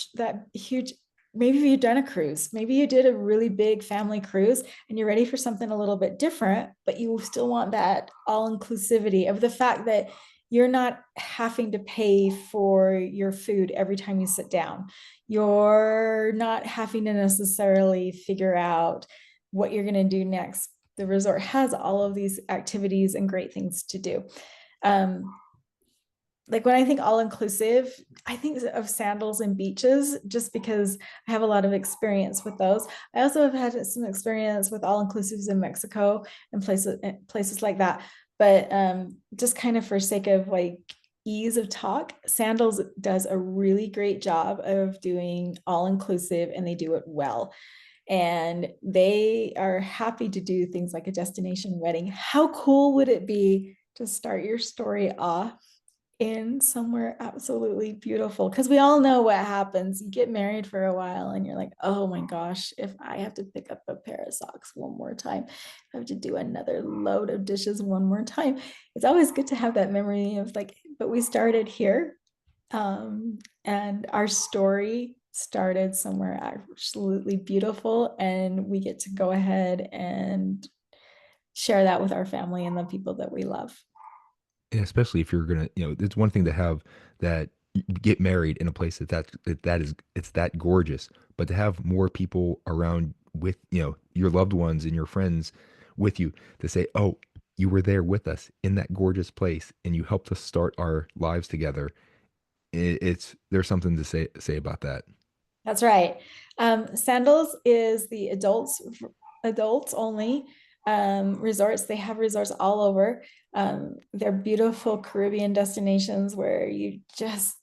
huge, maybe you've done a cruise, maybe you did a really big family cruise and you're ready for something a little bit different, but you still want that all inclusivity of the fact that you're not having to pay for your food every time you sit down. You're not having to necessarily figure out what you're going to do next. The resort has all of these activities and great things to do. Like when I think all inclusive, I think of sandals and beaches just because I have a lot of experience with those. I also have had some experience with all inclusives in Mexico and places like that. But just kind of for sake of ease of talk, Sandals does a really great job of doing all inclusive and they do it well. And they are happy to do things like a destination wedding. How cool would it be to start your story off in somewhere absolutely beautiful? Because we all know what happens. You get married for a while and you're like, oh my gosh, if I have to pick up a pair of socks one more time, I have to do another load of dishes one more time. It's always good to have that memory of but we started here, and our story started somewhere absolutely beautiful, and we get to go ahead and share that with our family and the people that we love. And especially if you're gonna, it's one thing to have that you get married in a place that is it's that gorgeous, but to have more people around with your loved ones and your friends with you to say, oh, you were there with us in that gorgeous place and you helped us start our lives together. There's something to say about that. That's right. Sandals is the adults only resorts. They have resorts all over. They're beautiful Caribbean destinations where you just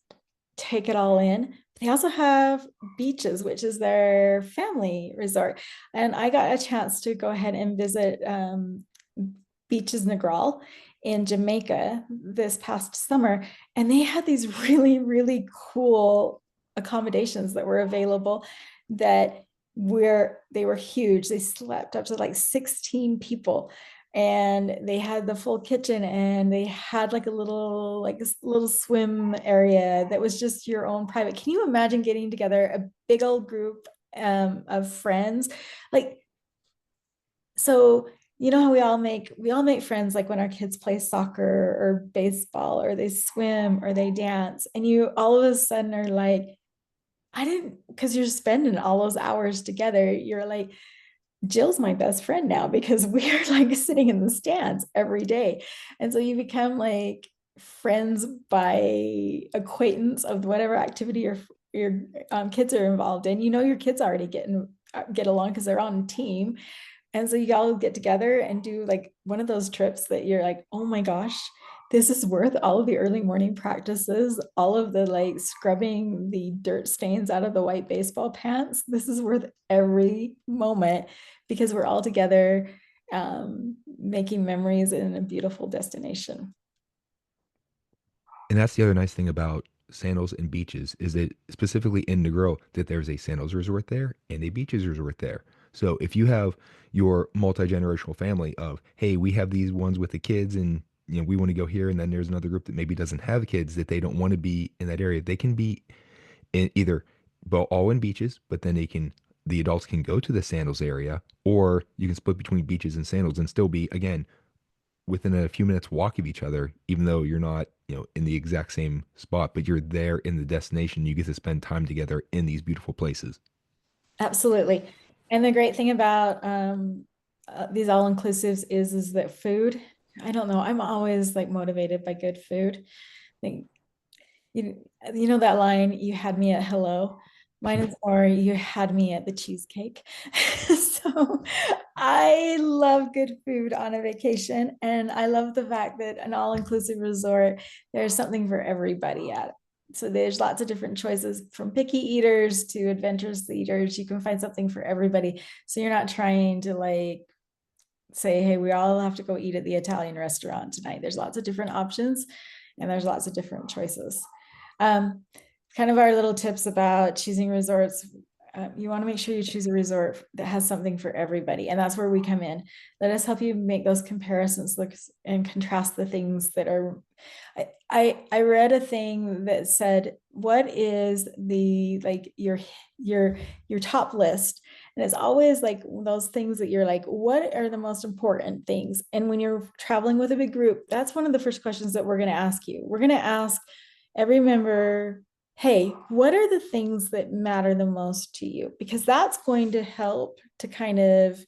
take it all in. They also have beaches, which is their family resort. And I got a chance to go ahead and visit Beaches Negral in Jamaica this past summer. And they had these really, really cool accommodations that were available that they were huge. They slept up to like 16 people, and they had the full kitchen, and they had like a little swim area that was just your own private. Can you imagine getting together a big old group of friends? Like, so you know how we all make friends, like when our kids play soccer or baseball or they swim or they dance, and you all of a sudden are like, I didn't, because you're spending all those hours together, you're like, Jill's my best friend now because we're like sitting in the stands every day. And so you become like friends by acquaintance of whatever activity your kids are involved in. You know, your kids already get along because they're on a team. And so you all get together and do like one of those trips that you're like, oh my gosh, this is worth all of the early morning practices, all of the like scrubbing the dirt stains out of the white baseball pants. This is worth every moment because we're all together, making memories in a beautiful destination. And that's the other nice thing about sandals and beaches is that specifically in Negril that there's a sandals resort there and a beaches resort there. So if you have your multi-generational family of, hey, we have these ones with the kids and we want to go here, and then there's another group that maybe doesn't have kids that they don't want to be in that area, they can be in either all in beaches, but then the adults can go to the sandals area, or you can split between beaches and sandals and still be again within a few minutes walk of each other, even though you're not, in the exact same spot, but you're there in the destination. You get to spend time together in these beautiful places. Absolutely. And the great thing about these all inclusives is that food, I don't know, I'm always like motivated by good food. I think you know that line, you had me at hello. Mine is more, you had me at the cheesecake. So I love good food on a vacation, and I love the fact that an all-inclusive resort, there's something for everybody at it. So there's lots of different choices from picky eaters to adventurous eaters. You can find something for everybody. So you're not trying to like say, hey, we all have to go eat at the Italian restaurant tonight. There's lots of different options, and there's lots of different choices. Um, Kind of our little tips about choosing resorts. You want to make sure you choose a resort that has something for everybody, and that's where we come in. Let us help you make those comparisons, look and contrast the things that are. I read a thing that said, what is the like your top list, and it's always like those things that you're like, what are the most important things? And when you're traveling with a big group, that's one of the first questions that we're going to ask you. We're going to ask every member, hey, what are the things that matter the most to you? Because that's going to help to kind of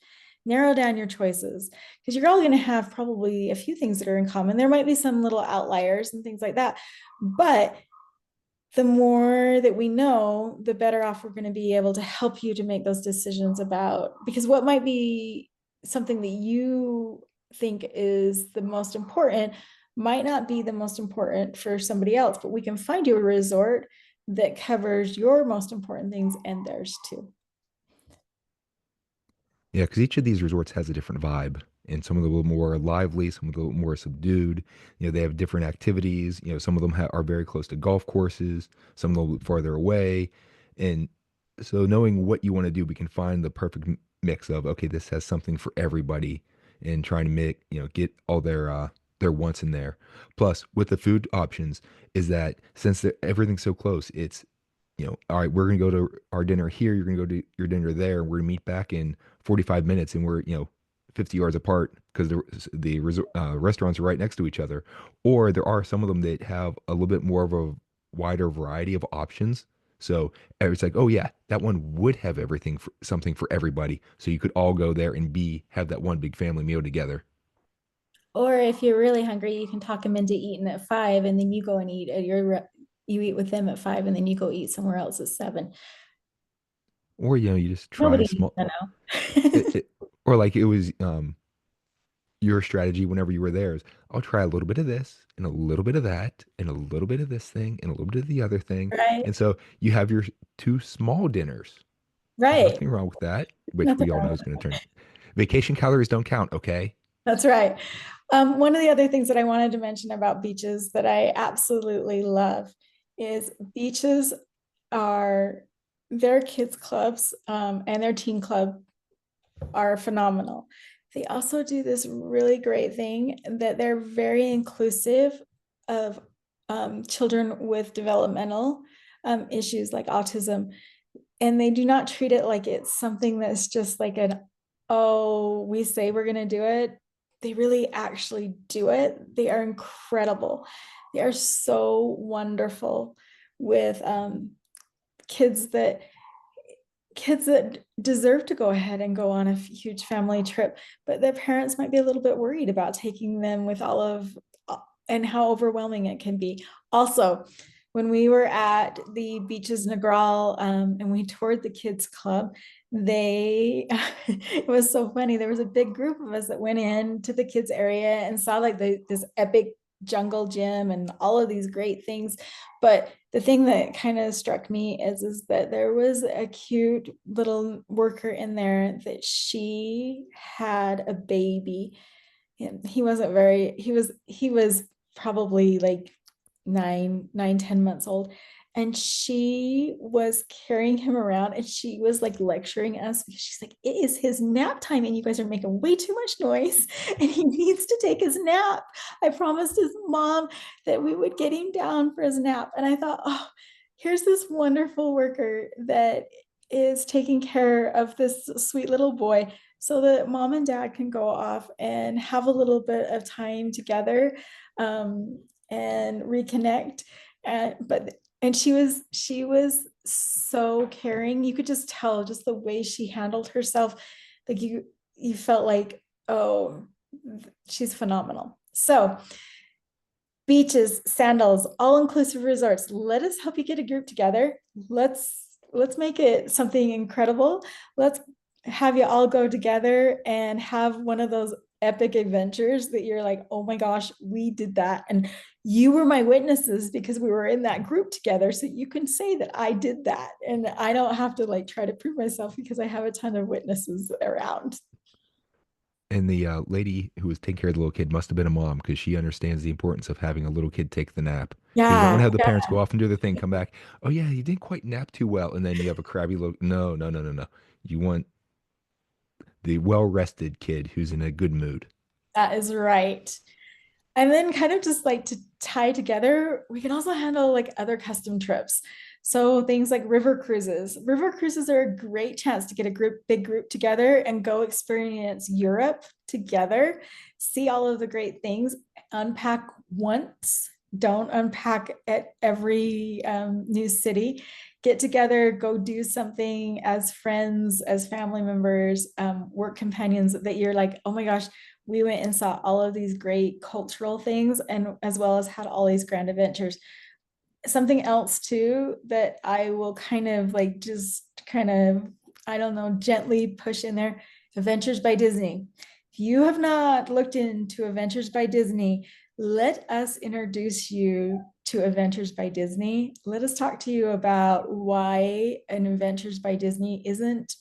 narrow down your choices, because you're all going to have probably a few things that are in common. There might be some little outliers and things like that, but the more that we know, the better off we're going to be able to help you to make those decisions about, because what might be something that you think is the most important might not be the most important for somebody else, but we can find you a resort that covers your most important things and theirs too. Yeah, because each of these resorts has a different vibe, and some of them a little more lively, some of them a little more subdued. They have different activities. Some of them are very close to golf courses, some a little bit farther away, and so knowing what you want to do, we can find the perfect mix of, okay, this has something for everybody, and trying to make get all their wants in there. Plus, with the food options, is that since everything's so close, it's all right, we're going to go to our dinner here. You're going to go to your dinner there. And we're going to meet back in 45 minutes, and we're, 50 yards apart because the restaurants are right next to each other. Or there are some of them that have a little bit more of a wider variety of options. So it's like, oh yeah, that one would have something for everybody. So you could all go there and have that one big family meal together. Or if you're really hungry, you can talk them into eating at 5, and then you go and eat at you eat with them at 5, and then you go eat somewhere else at 7. Or you just try a Nobody needs small, to know. or like it was your strategy whenever you were there is, I'll try a little bit of this and a little bit of that and a little bit of this thing and a little bit of the other thing. Right, And so you have your two small dinners. There's right. nothing wrong with that, which Nothing we all know wrong. is going to turn. Vacation calories don't count, okay? That's right. One of the other things that I wanted to mention about beaches that I absolutely love is beaches are their kids clubs and their teen club are phenomenal. They also do this really great thing that they're very inclusive of children with developmental issues like autism. And they do not treat it like it's something that's just like oh, we say we're going to do it. They really actually do it. They are incredible. They are so wonderful with kids that kids that deserve to go ahead and go on a huge family trip, but their parents might be a little bit worried about taking them with all of and how overwhelming it can be. Also, when we were at the beaches Negral and we toured the kids club, they it was so funny. There was a big group of us that went in to the kids area and saw like this epic jungle gym and all of these great things. But the thing that kind of struck me is that there was a cute little worker in there that she had a baby, and he was probably like 10 months old, and she was carrying him around and she was like lecturing us because she's like, it is his nap time and you guys are making way too much noise and he needs to take his nap. I promised his mom that we would get him down for his nap. And I thought, oh, here's this wonderful worker that is taking care of this sweet little boy so that mom and dad can go off and have a little bit of time together and reconnect. And she was so caring. You could just tell just the way she handled herself. Like you felt like, oh, she's phenomenal. So beaches, sandals, all-inclusive resorts. Let us help you get a group together. Let's make it something incredible. Let's have you all go together and have one of those epic adventures that you're like, oh my gosh, we did that. And you were my witnesses because we were in that group together. So you can say that I did that. And I don't have to like try to prove myself because I have a ton of witnesses around. And the lady who was taking care of the little kid must have been a mom because she understands the importance of having a little kid take the nap. Because you don't want to Yeah. have the Yeah. parents go off and do their thing, come back. Oh yeah, you didn't quite nap too well, and then you have a crabby look. No, no, no, no, no. You want the well-rested kid who's in a good mood. That is right. And then kind of just like to tie together, we can also handle like other custom trips. So things like river cruises. River cruises are a great chance to get a big group together and go experience Europe together, see all of the great things, unpack once, don't unpack at every new city. Get together, go do something as friends, as family members, work companions that you're like, oh my gosh, we went and saw all of these great cultural things and as well as had all these grand adventures. Something else too that I will kind of like just kind of, I don't know, gently push in there, Adventures by Disney. If you have not looked into Adventures by Disney, let us introduce you to Adventures by Disney. Let us talk to you about why an Adventures by Disney isn't,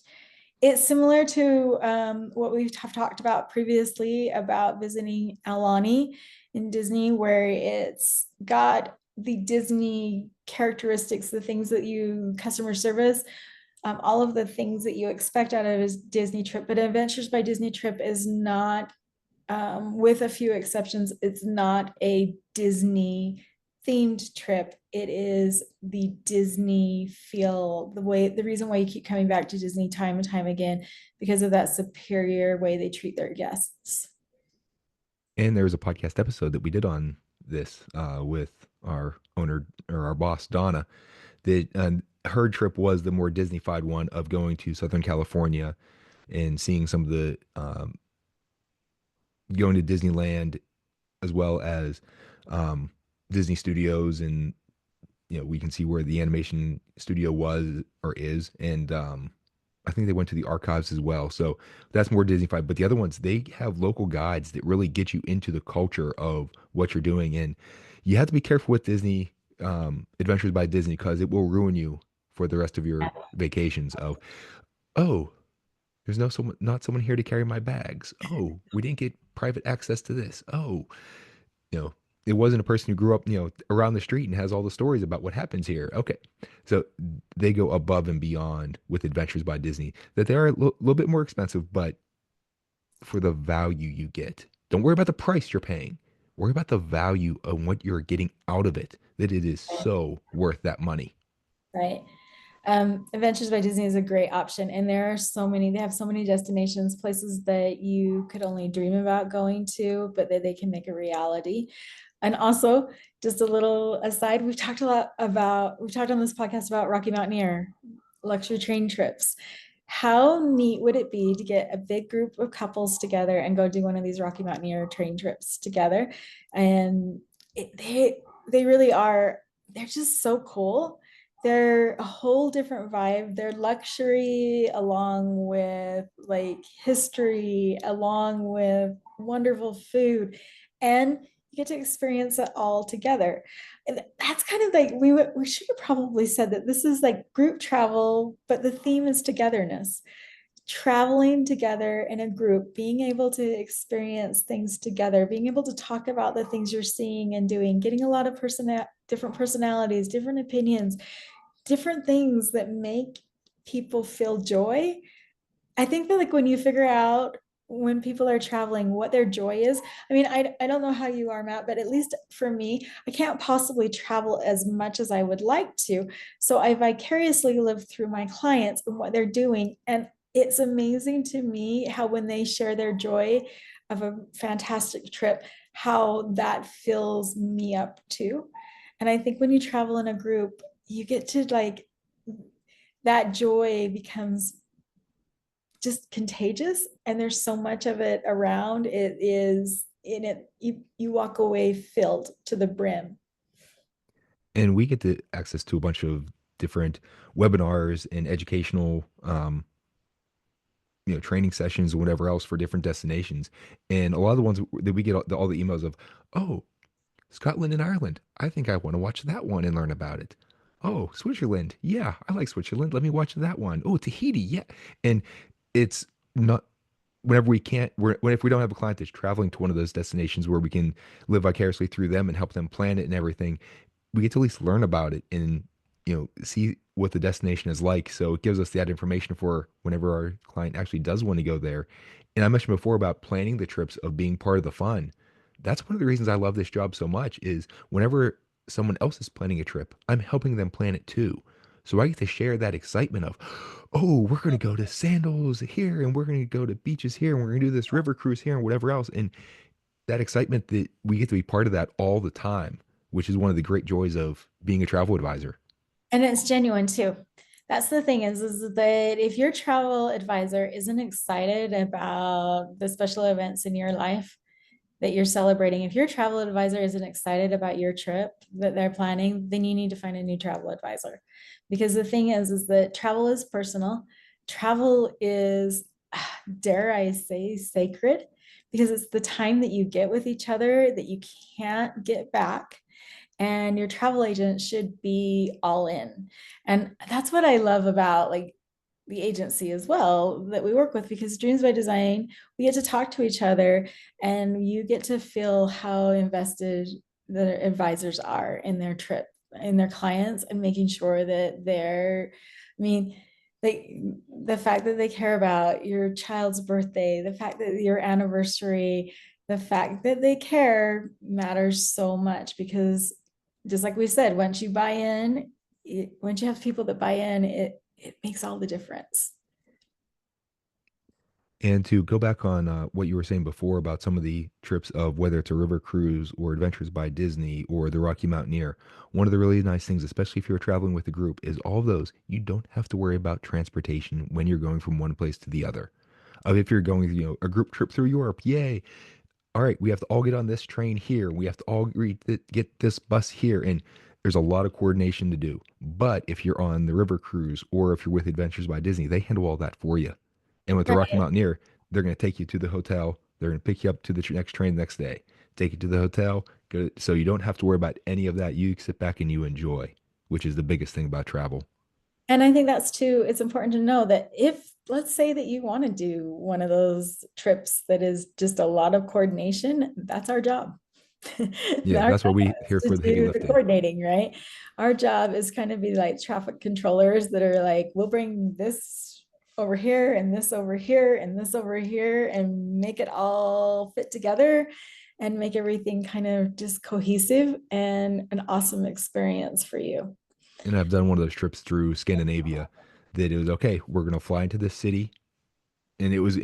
it's similar to what we've talked about previously about visiting Alani in Disney, where it's got the Disney characteristics, the things that you customer service, all of the things that you expect out of a Disney trip. But Adventures by Disney trip is not, with a few exceptions, it's not a Disney themed trip. It is the Disney feel, the reason why you keep coming back to Disney time and time again, because of that superior way they treat their guests. And there was a podcast episode that we did on this with our owner or our boss Donna. That her trip was the more Disney-fied one of going to Southern California and seeing some of the going to Disneyland as well as Disney Studios, and we can see where the animation studio was or is, and I think they went to the archives as well. So that's more Disney-fied. But the other ones, they have local guides that really get you into the culture of what you're doing, and you have to be careful with Disney Adventures by Disney because it will ruin you for the rest of your vacations. Of oh, there's not someone here to carry my bags. Oh, we didn't get private access to this. Oh, you know, it wasn't a person who grew up, around the street and has all the stories about what happens here. Okay. So they go above and beyond with Adventures by Disney, that they are a little bit more expensive, but for the value you get. Don't worry about the price you're paying. Worry about the value of what you're getting out of it, that it is so worth that money. Right. Adventures by Disney is a great option. And there are so many, they have so many destinations, places that you could only dream about going to, but that they can make a reality. And also, just a little aside, we've talked on this podcast about Rocky Mountaineer luxury train trips. How neat would it be to get a big group of couples together and go do one of these Rocky Mountaineer train trips together? And they really are, they're just so cool. They're a whole different vibe. They're luxury along with like history, along with wonderful food, and you get to experience it all together. And that's kind of like we should have probably said that this is like group travel, but the theme is togetherness. Traveling together in a group, being able to experience things together, being able to talk about the things you're seeing and doing, getting a lot of different personalities, different opinions, different things that make people feel joy. I think that like when you figure out when people are traveling what their joy is, I mean, I don't know how you are, Matt, but at least for me, I can't possibly travel as much as I would like to. So I vicariously live through my clients and what they're doing. And it's amazing to me how when they share their joy of a fantastic trip, how that fills me up too. And I think when you travel in a group, you get to like, that joy becomes just contagious, and there's so much of it around. It is in it, you walk away filled to the brim. And we get the access to a bunch of different webinars and educational, training sessions and whatever else for different destinations. And a lot of the ones that we get all the emails of, oh, Scotland and Ireland. I think I want to watch that one and learn about it. Oh, Switzerland. Yeah, I like Switzerland. Let me watch that one. Oh, Tahiti. Yeah. And it's not, whenever we can't, if we don't have a client that's traveling to one of those destinations where we can live vicariously through them and help them plan it and everything, we get to at least learn about it and see what the destination is like. So it gives us that information for whenever our client actually does want to go there. And I mentioned before about planning the trips, of being part of the fun. That's one of the reasons I love this job so much, is whenever someone else is planning a trip, I'm helping them plan it too. So I get to share that excitement of, oh, we're going to go to Sandals here, and we're going to go to beaches here, and we're going to do this river cruise here, and whatever else. And that excitement, that we get to be part of that all the time, which is one of the great joys of being a travel advisor. And it's genuine too. That's the thing is that if your travel advisor isn't excited about the special events in your life that you're celebrating, if your travel advisor isn't excited about your trip that they're planning, then you need to find a new travel advisor. Because the thing is that travel is personal. Travel is, dare I say, sacred, because it's the time that you get with each other that you can't get back. And your travel agent should be all in. And that's what I love about like the agency as well that we work with, because Dreams by Design, we get to talk to each other and you get to feel how invested the advisors are in their trip, in their clients, and making sure that I mean, like the fact that they care about your child's birthday, the fact that your anniversary, the fact that they care matters so much, because just like we said, once you buy in, once you have people that buy in, it makes all the difference. And to go back on what you were saying before about some of the trips, of whether it's a river cruise or Adventures by Disney or the Rocky Mountaineer, one of the really nice things, especially if you're traveling with a group, is all of those, you don't have to worry about transportation when you're going from one place to the other. If you're going, a group trip through Europe, yay. All right, we have to all get on this train here. We have to all get this bus here. And there's a lot of coordination to do. But if you're on the river cruise or if you're with Adventures by Disney, they handle all that for you. And with the Rocky Right. Mountaineer, they're going to take you to the hotel. They're going to pick you up to the next train the next day, take you to the hotel. So you don't have to worry about any of that. You sit back and you enjoy, which is the biggest thing about travel. And I think that's too, it's important to know that if, let's say that you want to do one of those trips that is just a lot of coordination, that's our job. Yeah, Our that's why job we here is for to the heavy do the lifting. coordinating, right? Our job is kind of be like traffic controllers that are like, we'll bring this over here and this over here and this over here and make it all fit together and make everything kind of just cohesive and an awesome experience for you. And I've done one of those trips through Scandinavia that it was okay. We're gonna fly into this city, and it was an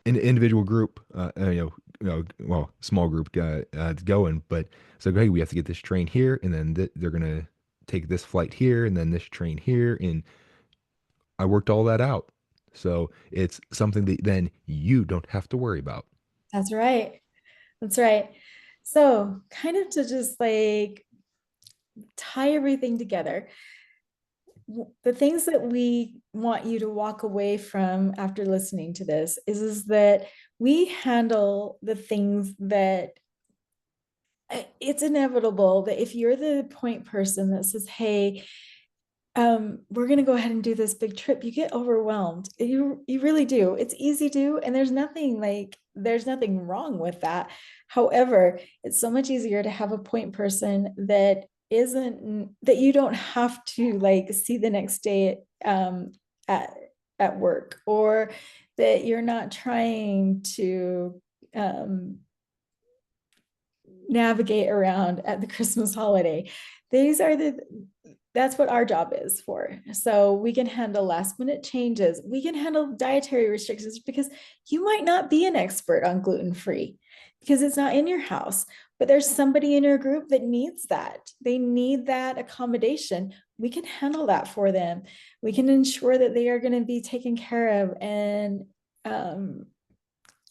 individual group, well, small group going, but it's like, hey, we have to get this train here, and then they're gonna take this flight here, and then this train here, and I worked all that out. So it's something that then you don't have to worry about. That's right. That's right. So, kind of to just like tie everything together, the things that we want you to walk away from after listening to this is that we handle the things that it's inevitable that if you're the point person that says, hey, we're going to go ahead and do this big trip, you get overwhelmed. You really do. It's easy to, and there's nothing wrong with that. However, it's so much easier to have a point person that isn't, that you don't have to like see the next day at at work, or that you're not trying to navigate around at the Christmas holiday. These are the That's what our job is for. So we can handle last minute changes. We can handle dietary restrictions because you might not be an expert on gluten free because it's not in your house, but there's somebody in your group that needs that. They need that accommodation. We can handle that for them. We can ensure that they are going to be taken care of um,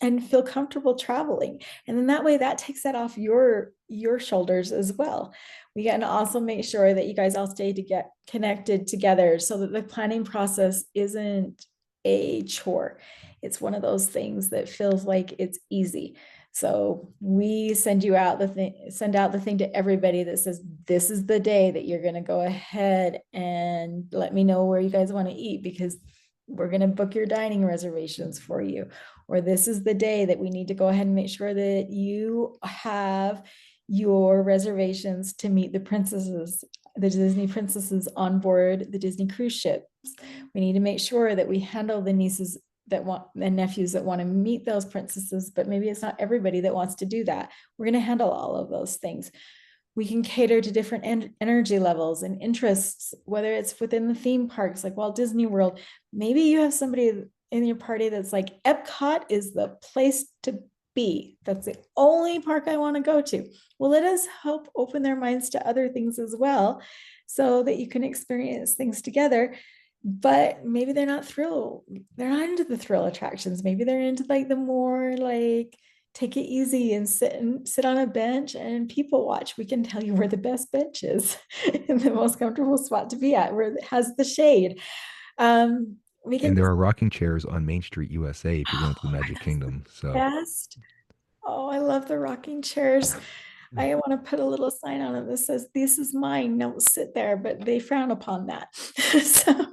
and feel comfortable traveling, and then that way that takes that off your shoulders as well. We can also make sure that you guys all stay to get connected together so that the planning process isn't a chore. It's one of those things that feels like it's easy. So we send out the thing to everybody that says, this is the day that you're going to go ahead and let me know where you guys want to eat, because we're going to book your dining reservations for you. Or this is the day that we need to go ahead and make sure that you have your reservations to meet the princesses, the Disney princesses on board the Disney cruise ships. We need to make sure that we handle the nieces that want and nephews that want to meet those princesses, but maybe it's not everybody that wants to do that. We're going to handle all of those things. We can cater to different energy levels and interests, whether it's within the theme parks like Walt Disney World. Maybe you have somebody in your party that's like, Epcot is the place to be. That's the only park I want to go to. Well, let us help open their minds to other things as well so that you can experience things together. But maybe they're not into the thrill attractions. Maybe they're into like the more like take it easy and sit on a bench and people watch. We can tell you where the best bench is and the most comfortable spot to be at, where it has the shade. We And can there are rocking chairs on Main Street, USA, if you're going to the Magic that's the Kingdom. So best. Oh, I love the rocking chairs. I want to put a little sign on it that says, "This is mine. Don't sit there," but they frown upon that. So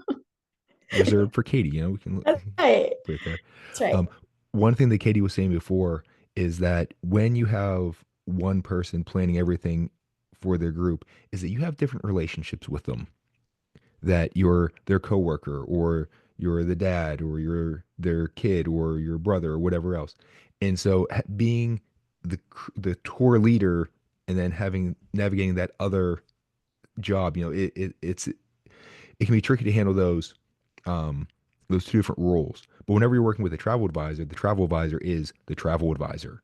reserved for Katie, we can that's right. put it there. That's right. Um, one thing that Katie was saying before is that when you have one person planning everything for their group, is that you have different relationships with them. That you're their coworker, or you're the dad, or you're their kid, or your brother, or whatever else. And so being the tour leader and then having navigating that other job, it can be tricky to handle those two different roles. But whenever you're working with a travel advisor, the travel advisor is the travel advisor.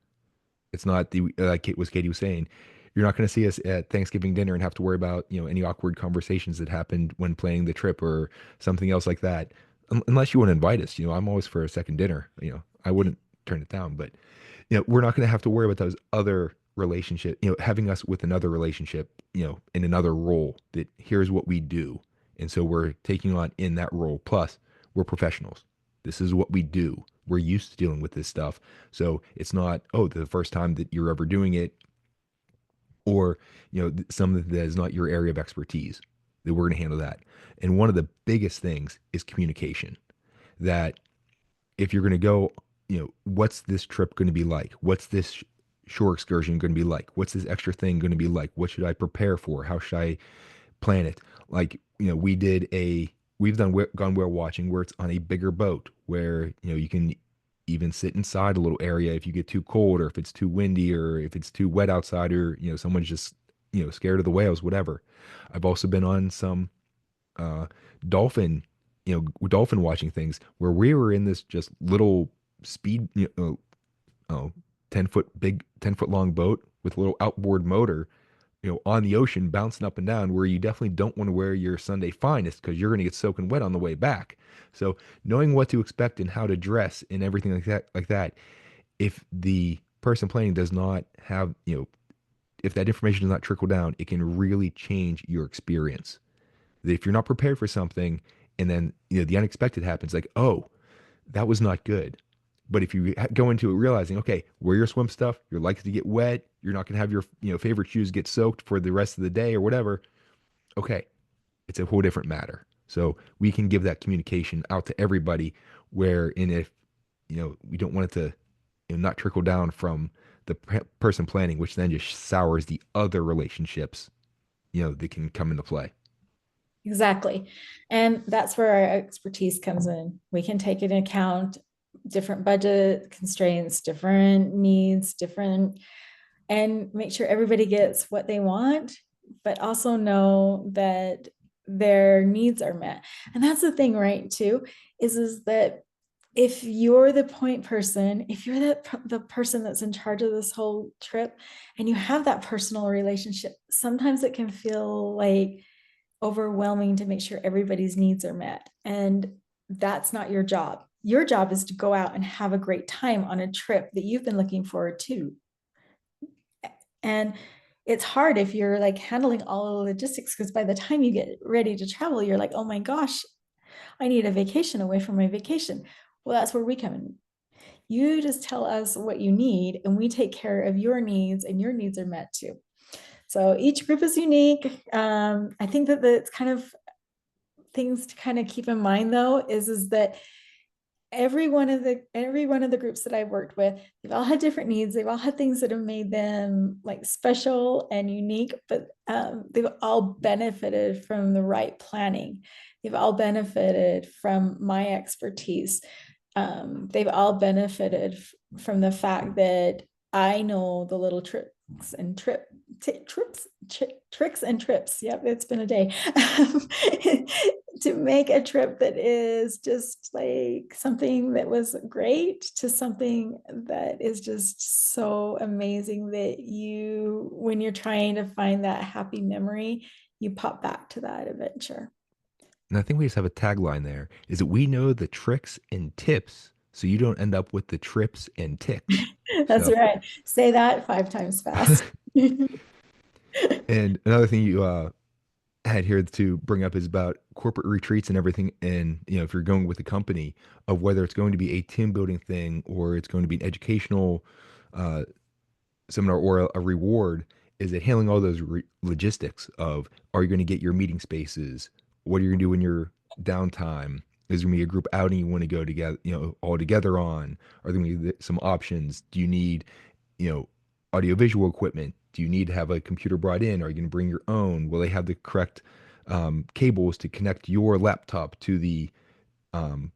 It's not the like Katie was saying. You're not going to see us at Thanksgiving dinner and have to worry about any awkward conversations that happened when planning the trip or something else like that, unless you want to invite us. I'm always for a second dinner. I wouldn't turn it down, but we're not going to have to worry about those other relationship. Having us with another relationship. In another role that here's what we do, and so we're taking on in that role. Plus, we're professionals. This is what we do. We're used to dealing with this stuff. So it's not, oh, the first time that you're ever doing it, or, something that is not your area of expertise, that we're going to handle that. And one of the biggest things is communication. That if you're going to go, what's this trip going to be like? What's this shore excursion going to be like? What's this extra thing going to be like? What should I prepare for? How should I plan it? Like, we've done gone whale watching where it's on a bigger boat where, you can even sit inside a little area if you get too cold or if it's too windy or if it's too wet outside or, someone's just, scared of the whales, whatever. I've also been on some uh, dolphin, dolphin watching things where we were in this just little speed, oh, 10-foot long boat with a little outboard motor, on the ocean bouncing up and down where you definitely don't want to wear your Sunday finest because you're going to get soaking wet on the way back. So knowing what to expect and how to dress and everything like that, if the person planning does not have, if that information does not trickle down, it can really change your experience. If you're not prepared for something and then, the unexpected happens, like, oh, that was not good. But if you go into it realizing, okay, wear your swim stuff, you're likely to get wet, you're not going to have your favorite shoes get soaked for the rest of the day or whatever. Okay, it's a whole different matter. So we can give that communication out to everybody. If we don't want it to not trickle down from the person planning, which then just sours the other relationships that can come into play. Exactly. And that's where our expertise comes in. We can take into account different budget constraints, different needs, and make sure everybody gets what they want, but also know that their needs are met. And that's the thing, right, too, is that if you're the point person, if you're the person that's in charge of this whole trip and you have that personal relationship, sometimes it can feel like overwhelming to make sure everybody's needs are met. And that's not your job. Your job is to go out and have a great time on a trip that you've been looking forward to. And it's hard if you're like handling all the logistics, because by the time you get ready to travel, you're like, oh my gosh, I need a vacation away from my vacation. Well, that's where we come in. You just tell us what you need and we take care of your needs, and your needs are met too. So each group is unique. I think that it's kind of things to kind of keep in mind though, is that every one of the groups that I've worked with, they've all had different needs. They've all had things that have made them like special and unique, but they've all benefited from the right planning. They've all benefited from my expertise. They've all benefited from the fact that I know the little tricks and trips. Yep, it's been a day. To make a trip that is just like something that was great to something that is just so amazing that when you're trying to find that happy memory, you pop back to that adventure. And I think we just have a tagline there is that we know the tricks and tips so you don't end up with the trips and ticks. That's So, right. Say that 5 times fast. and another thing you had here to bring up is about corporate retreats and everything. And, if you're going with a company of whether it's going to be a team building thing or it's going to be an educational uh, seminar or a reward, is it handling all those logistics of, are you going to get your meeting spaces? What are you going to do in your downtime? Is there going to be a group outing you want to go together, all together on? Are there going to be some options? Do you need, audiovisual equipment? Do you need to have a computer brought in? Are you going to bring your own? Will they have the correct cables to connect your laptop to the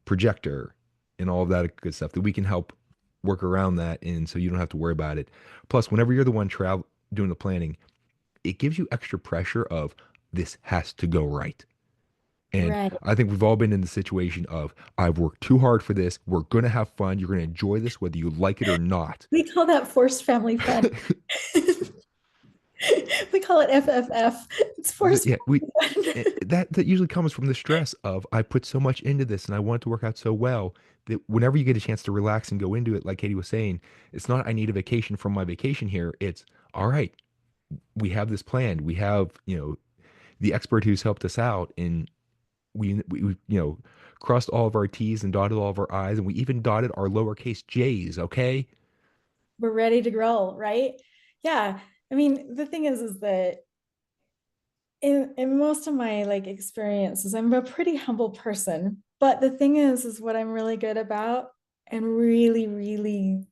projector and all of that good stuff that we can help work around that, and so you don't have to worry about it. Plus, whenever you're the one doing the planning, it gives you extra pressure of this has to go right. And Right. I think we've all been in the situation of, I've worked too hard for this. We're going to have fun. You're going to enjoy this whether you like it or not. We call that forced family fun. We call it FFF. It's forced Yeah, family fun. that usually comes from the stress of, I put so much into this and I want it to work out so well, that whenever you get a chance to relax and go into it, like Katie was saying, it's not, I need a vacation from my vacation here. It's all right. We have this planned. We have, the expert who's helped us out, and we crossed all of our T's and dotted all of our I's, and we even dotted our lowercase J's. Okay. We're ready to roll, right? Yeah. I mean, the thing is that in most of my like experiences, I'm a pretty humble person, but the thing is what I'm really good about and really, really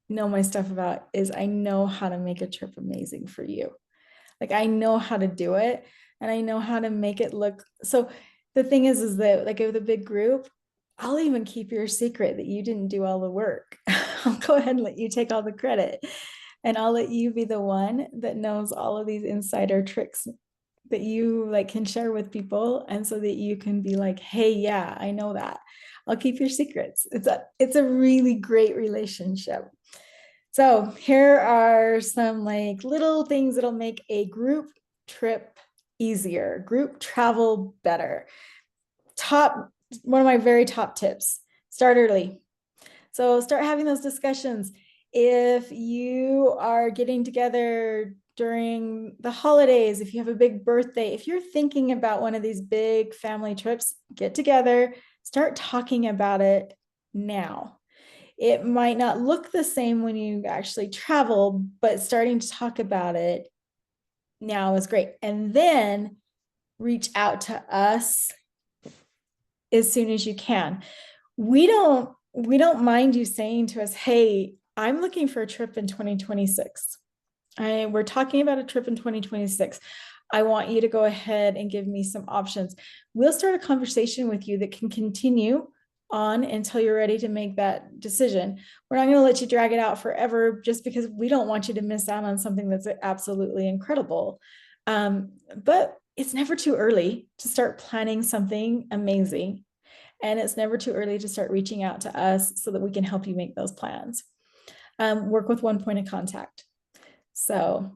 know my stuff about is I know how to make a trip amazing for you. Like I know how to do it and I know how to make it look. So the thing is that like with a big group, I'll even keep your secret that you didn't do all the work. I'll go ahead and let you take all the credit. And I'll let you be the one that knows all of these insider tricks that you like can share with people. And so that you can be like, hey, yeah, I know that. I'll keep your secrets. It's a really great relationship. So here are some like little things that'll make a group trip easier, group travel better. One of my very top tips, start early. So start having those discussions. If you are getting together during the holidays, if you have a big birthday, if you're thinking about one of these big family trips, get together, start talking about it now. It might not look the same when you actually travel, but starting to talk about it now is great. And then reach out to us as soon as you can. We don't mind you saying to us, hey, I'm looking for a trip in 2026. We're talking about a trip in 2026. I want you to go ahead and give me some options. We'll start a conversation with you that can continue on until you're ready to make that decision. We're not going to let you drag it out forever just because we don't want you to miss out on something that's absolutely incredible. But it's never too early to start planning something amazing. And it's never too early to start reaching out to us so that we can help you make those plans. Work with one point of contact. So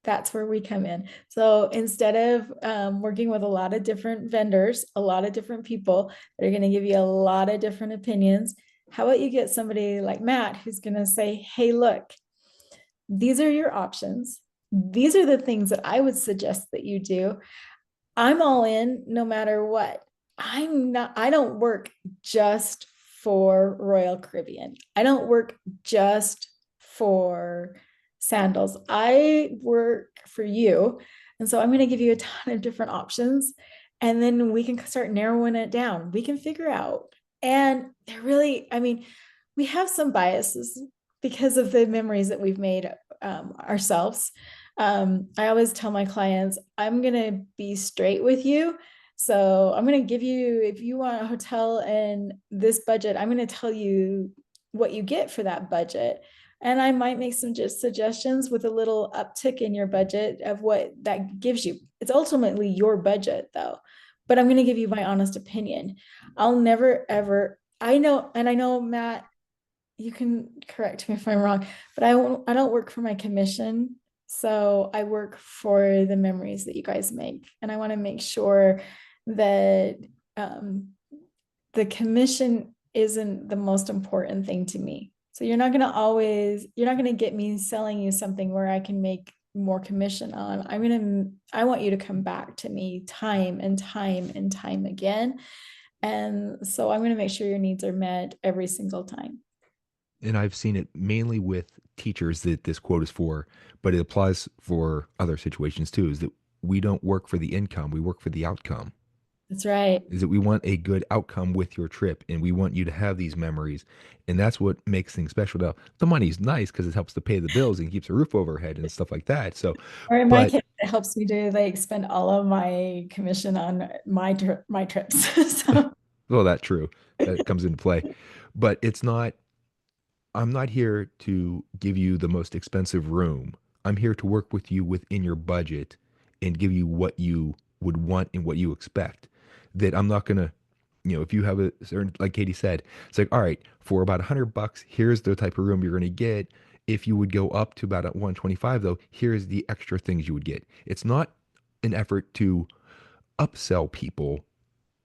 that's where we come in. So instead of working with a lot of different vendors, a lot of different people that are going to give you a lot of different opinions, how about you get somebody like Matt who's going to say, hey, look, these are your options. These are the things that I would suggest that you do. I'm all in no matter what. I don't work just for Royal Caribbean. I don't work just for sandals. I work for you. And so I'm going to give you a ton of different options. And then we can start narrowing it down. We can figure out. And they're really, I mean, we have some biases because of the memories that we've made ourselves. I always tell my clients, I'm going to be straight with you. So I'm going to give you, if you want a hotel and this budget, I'm going to tell you what you get for that budget. And I might make some just suggestions with a little uptick in your budget of what that gives you. It's ultimately your budget though, but I'm going to give you my honest opinion. I'll never, ever, I know, Matt, you can correct me if I'm wrong, but I don't work for my commission. So I work for the memories that you guys make. And I want to make sure that the commission isn't the most important thing to me. So you're not going to get me selling you something where I can make more commission on. I want you to come back to me time and time and time again. And so I'm going to make sure your needs are met every single time. And I've seen it mainly with teachers that this quote is for, but it applies for other situations too, is that we don't work for the income, we work for the outcome. That's right. Is that we want a good outcome with your trip and we want you to have these memories. And that's what makes things special. Now, the money's nice because it helps to pay the bills and keeps a roof over our head and stuff like that. So, Or in my but case, it helps me to like spend all of my commission on my trips. So well, that's true. That comes into play. But it's not, I'm not here to give you the most expensive room. I'm here to work with you within your budget and give you what you would want and what you expect. That I'm not going to, if you have a certain, like Katie said, it's like, all right, for about $100, here's the type of room you're going to get. If you would go up to about 125 though, here's the extra things you would get. It's not an effort to upsell people.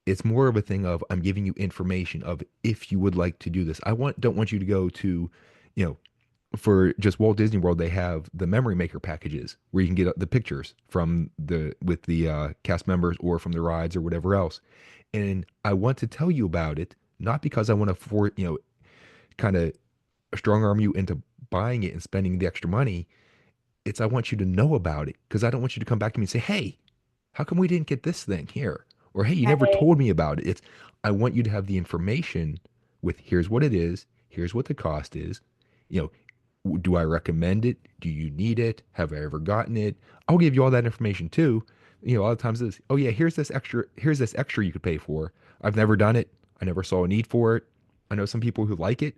It's more of a thing of I'm giving you information of if you would like to do this. Don't want you to go to, you know, for just Walt Disney World, they have the memory maker packages where you can get the pictures from the cast members or from the rides or whatever else. And I want to tell you about it, not because I want to kind of strong arm you into buying it and spending the extra money. It's I want you to know about it because I don't want you to come back to me and say, hey, how come we didn't get this thing here? Or hey, you never told me about it. I want you to have the information with here's what it is, here's what the cost is, You know, do I recommend it? Do you need it? Have I ever gotten it? I'll give you all that information too. A lot of times it's, oh yeah, here's this extra you could pay for. I've never done it. I never saw a need for it. I know some people who like it.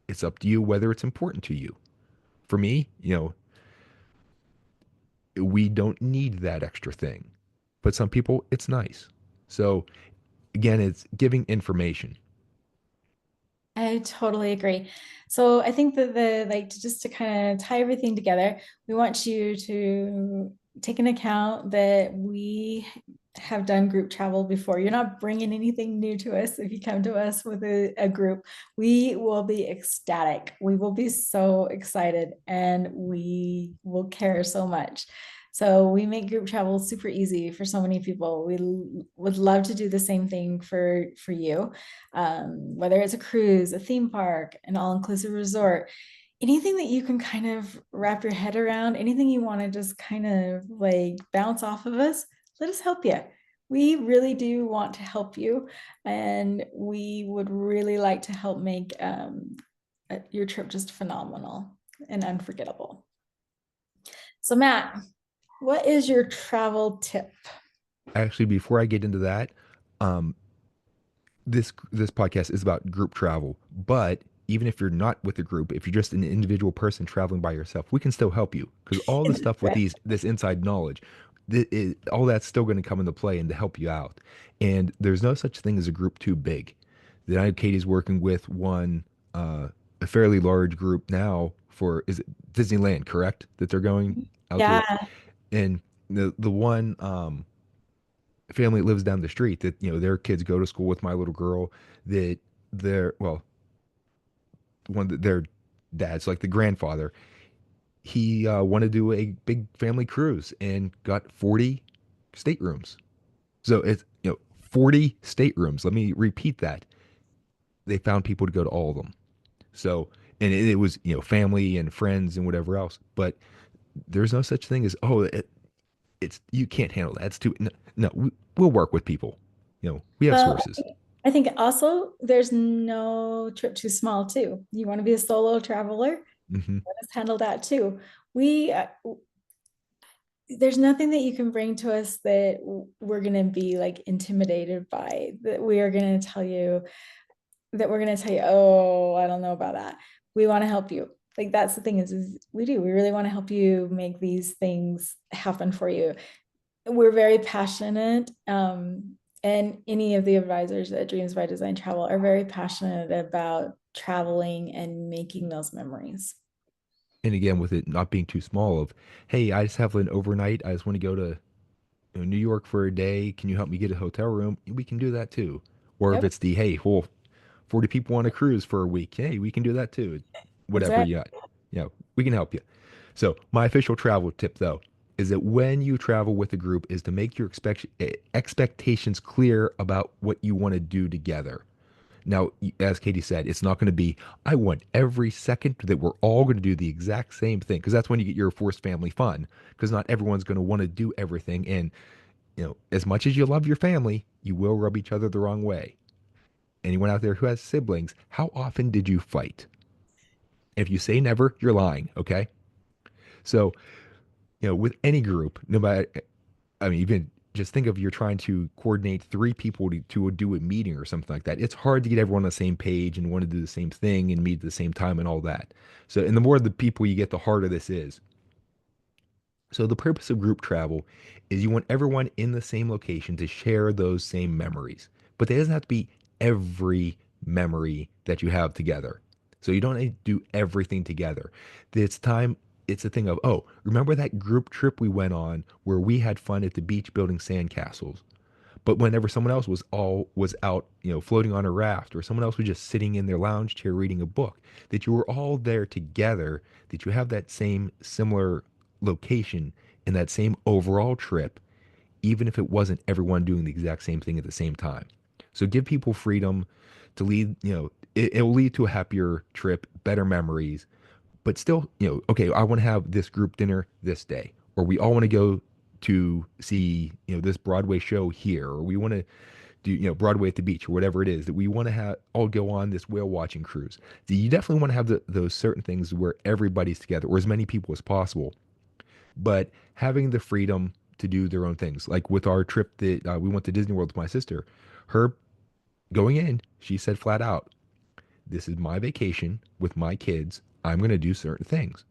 It's up to you whether it's important to you. For me, we don't need that extra thing. But some people, it's nice. So again, it's giving information. I totally agree. So I think that just to kind of tie everything together, we want you to take into account that we have done group travel before. You're not bringing anything new to us if you come to us with a group. We will be ecstatic. We will be so excited and we will care so much. So we make group travel super easy for so many people. We would love to do the same thing for you, whether it's a cruise, a theme park, an all-inclusive resort, anything that you can kind of wrap your head around, anything you want to just kind of like bounce off of us, let us help you. We really do want to help you, and we would really like to help make your trip just phenomenal and unforgettable. So, Matt, what is your travel tip? Actually, before I get into that, um, this podcast is about group travel, but even if you're not with a group, if you're just an individual person traveling by yourself, we can still help you because all the stuff with this inside knowledge, all that's still going to come into play and to help you out. And there's no such thing as a group too big. I know Katie's working with a fairly large group now for, is it Disneyland, correct? That they're going out to, Yeah, and the one family that lives down the street that their kids go to school with my little girl, that their well one that their dad's like the grandfather, he wanted to do a big family cruise and got 40 staterooms. So it's 40 staterooms. Let me repeat that. They found people to go to all of them. So, and it was family and friends and whatever else, but there's no such thing as, oh, it's you can't handle that, it's too, no, no, we'll work with people. We have well, sources. I think also there's no trip too small too. You want to be a solo traveler? Hmm. Let us handle that too. We there's nothing that you can bring to us that we're going to be like intimidated by, that we are going to tell you, that we're going to tell you, oh, I don't know about that. We want to help you. Like that's the thing is we really want to help you make these things happen for you. We're very passionate, and any of the advisors at Dreams by Design Travel are very passionate about traveling and making those memories. And again, with it not being too small, of, hey, I just have an overnight, I just want to go to New York for a day, can you help me get a hotel room? We can do that too. Or if Yep, it's the, hey, well, 40 people on a cruise for a week, hey, we can do that too. that's Whatever right. you got, we can help you. So my official travel tip though is that when you travel with a group is to make your expectations clear about what you want to do together. Now, as Katie said, it's not going to be, I want every second that we're all going to do the exact same thing, because that's when you get your forced family fun, because not everyone's going to want to do everything. And, as much as you love your family, you will rub each other the wrong way. Anyone out there who has siblings, how often did you fight? If you say never, you're lying, okay? So, with any group, no matter, I mean, even just think of, you're trying to coordinate three people to do a meeting or something like that. It's hard to get everyone on the same page and want to do the same thing and meet at the same time and all that. So, and the more the people you get, the harder this is. So, the purpose of group travel is you want everyone in the same location to share those same memories. But it doesn't have to be every memory that you have together. So, you don't need to do everything together. It's time, it's a thing of, oh, remember that group trip we went on where we had fun at the beach building sandcastles? But whenever someone else was out, floating on a raft, or someone else was just sitting in their lounge chair reading a book, that you were all there together, that you have that same similar location and that same overall trip, even if it wasn't everyone doing the exact same thing at the same time. So give people freedom to lead, it'll lead to a happier trip, better memories, but still, okay, I want to have this group dinner this day, or we all want to go to see, this Broadway show here, or we want to do Broadway at the beach or whatever it is that we want to have all go on this whale watching cruise. So you definitely want to have those certain things where everybody's together or as many people as possible, but having the freedom to do their own things. Like with our trip that we went to Disney World with my sister, her going in, she said flat out, "This is my vacation with my kids. I'm going to do certain things.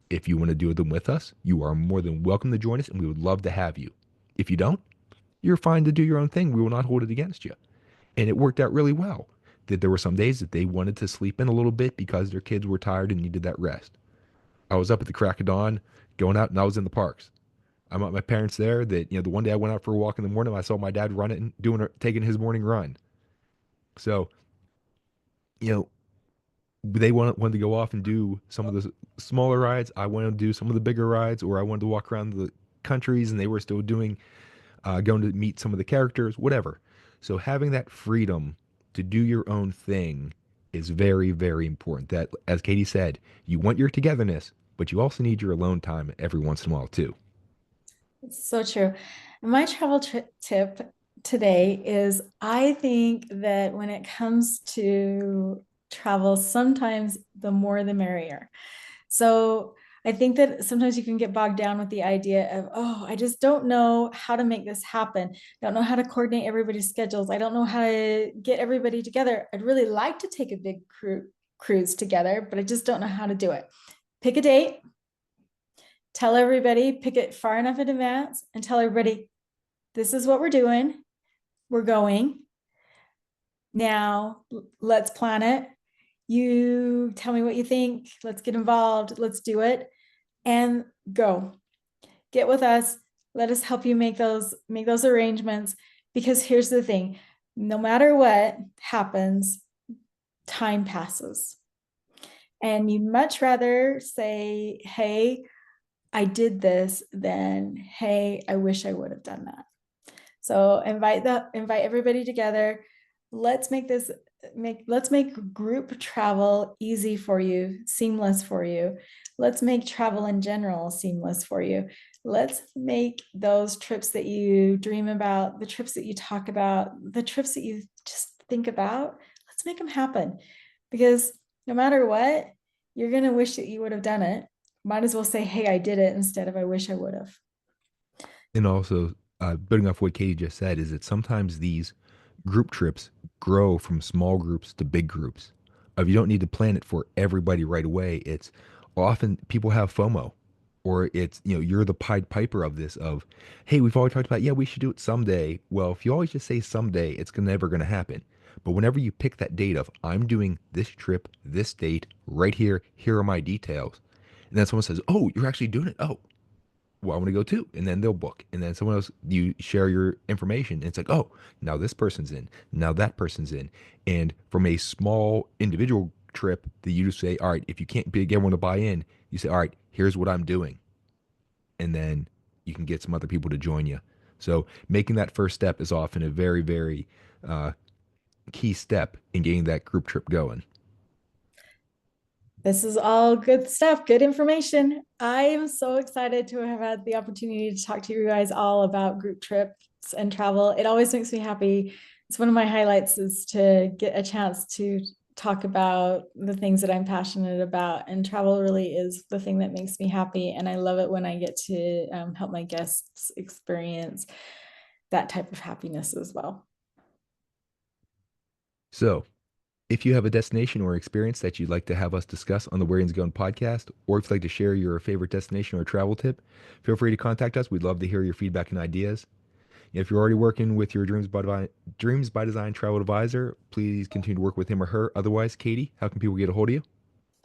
If you want to do them with us, you are more than welcome to join us, and we would love to have you. If you don't, you're fine to do your own thing. We will not hold it against you." And it worked out really well. That there were some days that they wanted to sleep in a little bit because their kids were tired and needed that rest. I was up at the crack of dawn, going out, and I was in the parks. I'm at my parents there. That the one day I went out for a walk in the morning, I saw my dad running, taking his morning run. So you know, they wanted to go off and do some of the smaller rides. I wanted to do some of the bigger rides, or I wanted to walk around the countries, and they were still doing going to meet some of the characters, whatever. So having that freedom to do your own thing is very, very important. That, as Katie said, you want your togetherness, but you also need your alone time every once in a while too. It's so true. My travel tip today is I think that when it comes to travel, sometimes the more the merrier. So I think that sometimes you can get bogged down with the idea of, oh, I just don't know how to make this happen. I don't know how to coordinate everybody's schedules. I don't know how to get everybody together. I'd really like to take a big cruise together, but I just don't know how to do it. Pick a date, tell everybody, pick it far enough in advance, and tell everybody, this is what we're doing. We're going. Now, let's plan it. You tell me what you think. Let's get involved. Let's do it. And go. Get with us. Let us help you make those arrangements. Because here's the thing, no matter what happens, time passes. And you'd much rather say, hey, I did this, than, hey, I wish I would have done that. So invite everybody together. Let's make group travel easy for you, seamless for you. Let's make travel in general seamless for you. Let's make those trips that you dream about, the trips that you talk about, the trips that you just think about, let's make them happen. Because no matter what, you're going to wish that you would have done it. Might as well say, hey, I did it, instead of I wish I would have. And also, building off what Katie just said, is that sometimes these group trips grow from small groups to big groups. You don't need to plan it for everybody right away. It's often people have FOMO, or it's, you're the Pied Piper of this of, hey, we've always talked about, yeah, we should do it someday. Well, if you always just say someday, it's never going to happen. But whenever you pick that date of, I'm doing this trip, this date, right here, here are my details. And then someone says, oh, you're actually doing it. Oh, well, I want to go too. And then they'll book. And then someone else, you share your information. And it's like, oh, now this person's in. Now that person's in. And from a small individual trip that you just say, all right, if you can't get everyone to buy in, you say, all right, here's what I'm doing. And then you can get some other people to join you. So making that first step is often a very, very key step in getting that group trip going. This is all good stuff, good information. I am so excited to have had the opportunity to talk to you guys all about group trips and travel. It always makes me happy. It's one of my highlights, is to get a chance to talk about the things that I'm passionate about. And travel really is the thing that makes me happy. And I love it when I get to help my guests experience that type of happiness as well. So if you have a destination or experience that you'd like to have us discuss on the Where Yinz Goin podcast, or if you'd like to share your favorite destination or travel tip, feel free to contact us. We'd love to hear your feedback and ideas. If you're already working with your Dreams by Design travel advisor, please continue to work with him or her. Otherwise, Katie, how can people get a hold of you?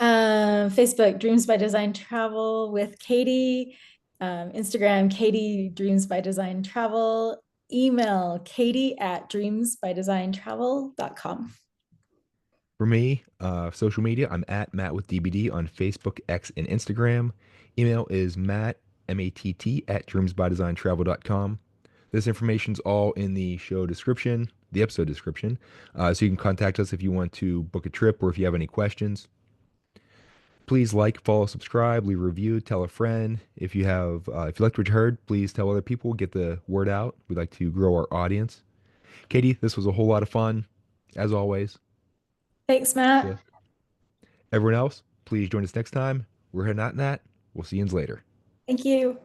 Facebook, Dreams by Design Travel with Katie. Instagram, Katie Dreams by Design Travel. Email katie@dreamsbydesigntravel.com. For me, social media, I'm at Matt with DBD on Facebook, X, and Instagram. Email is Matt, MATT, @dreamsbydesigntravel.com. This information's all in the show description, the episode description. So you can contact us if you want to book a trip or if you have any questions. Please like, follow, subscribe, leave a review, tell a friend. If you liked what you heard, please tell other people, get the word out. We'd like to grow our audience. Katie, this was a whole lot of fun, as always. Thanks, Matt. Yeah. Everyone else, please join us next time. We're heading out in that. We'll see you later. Thank you.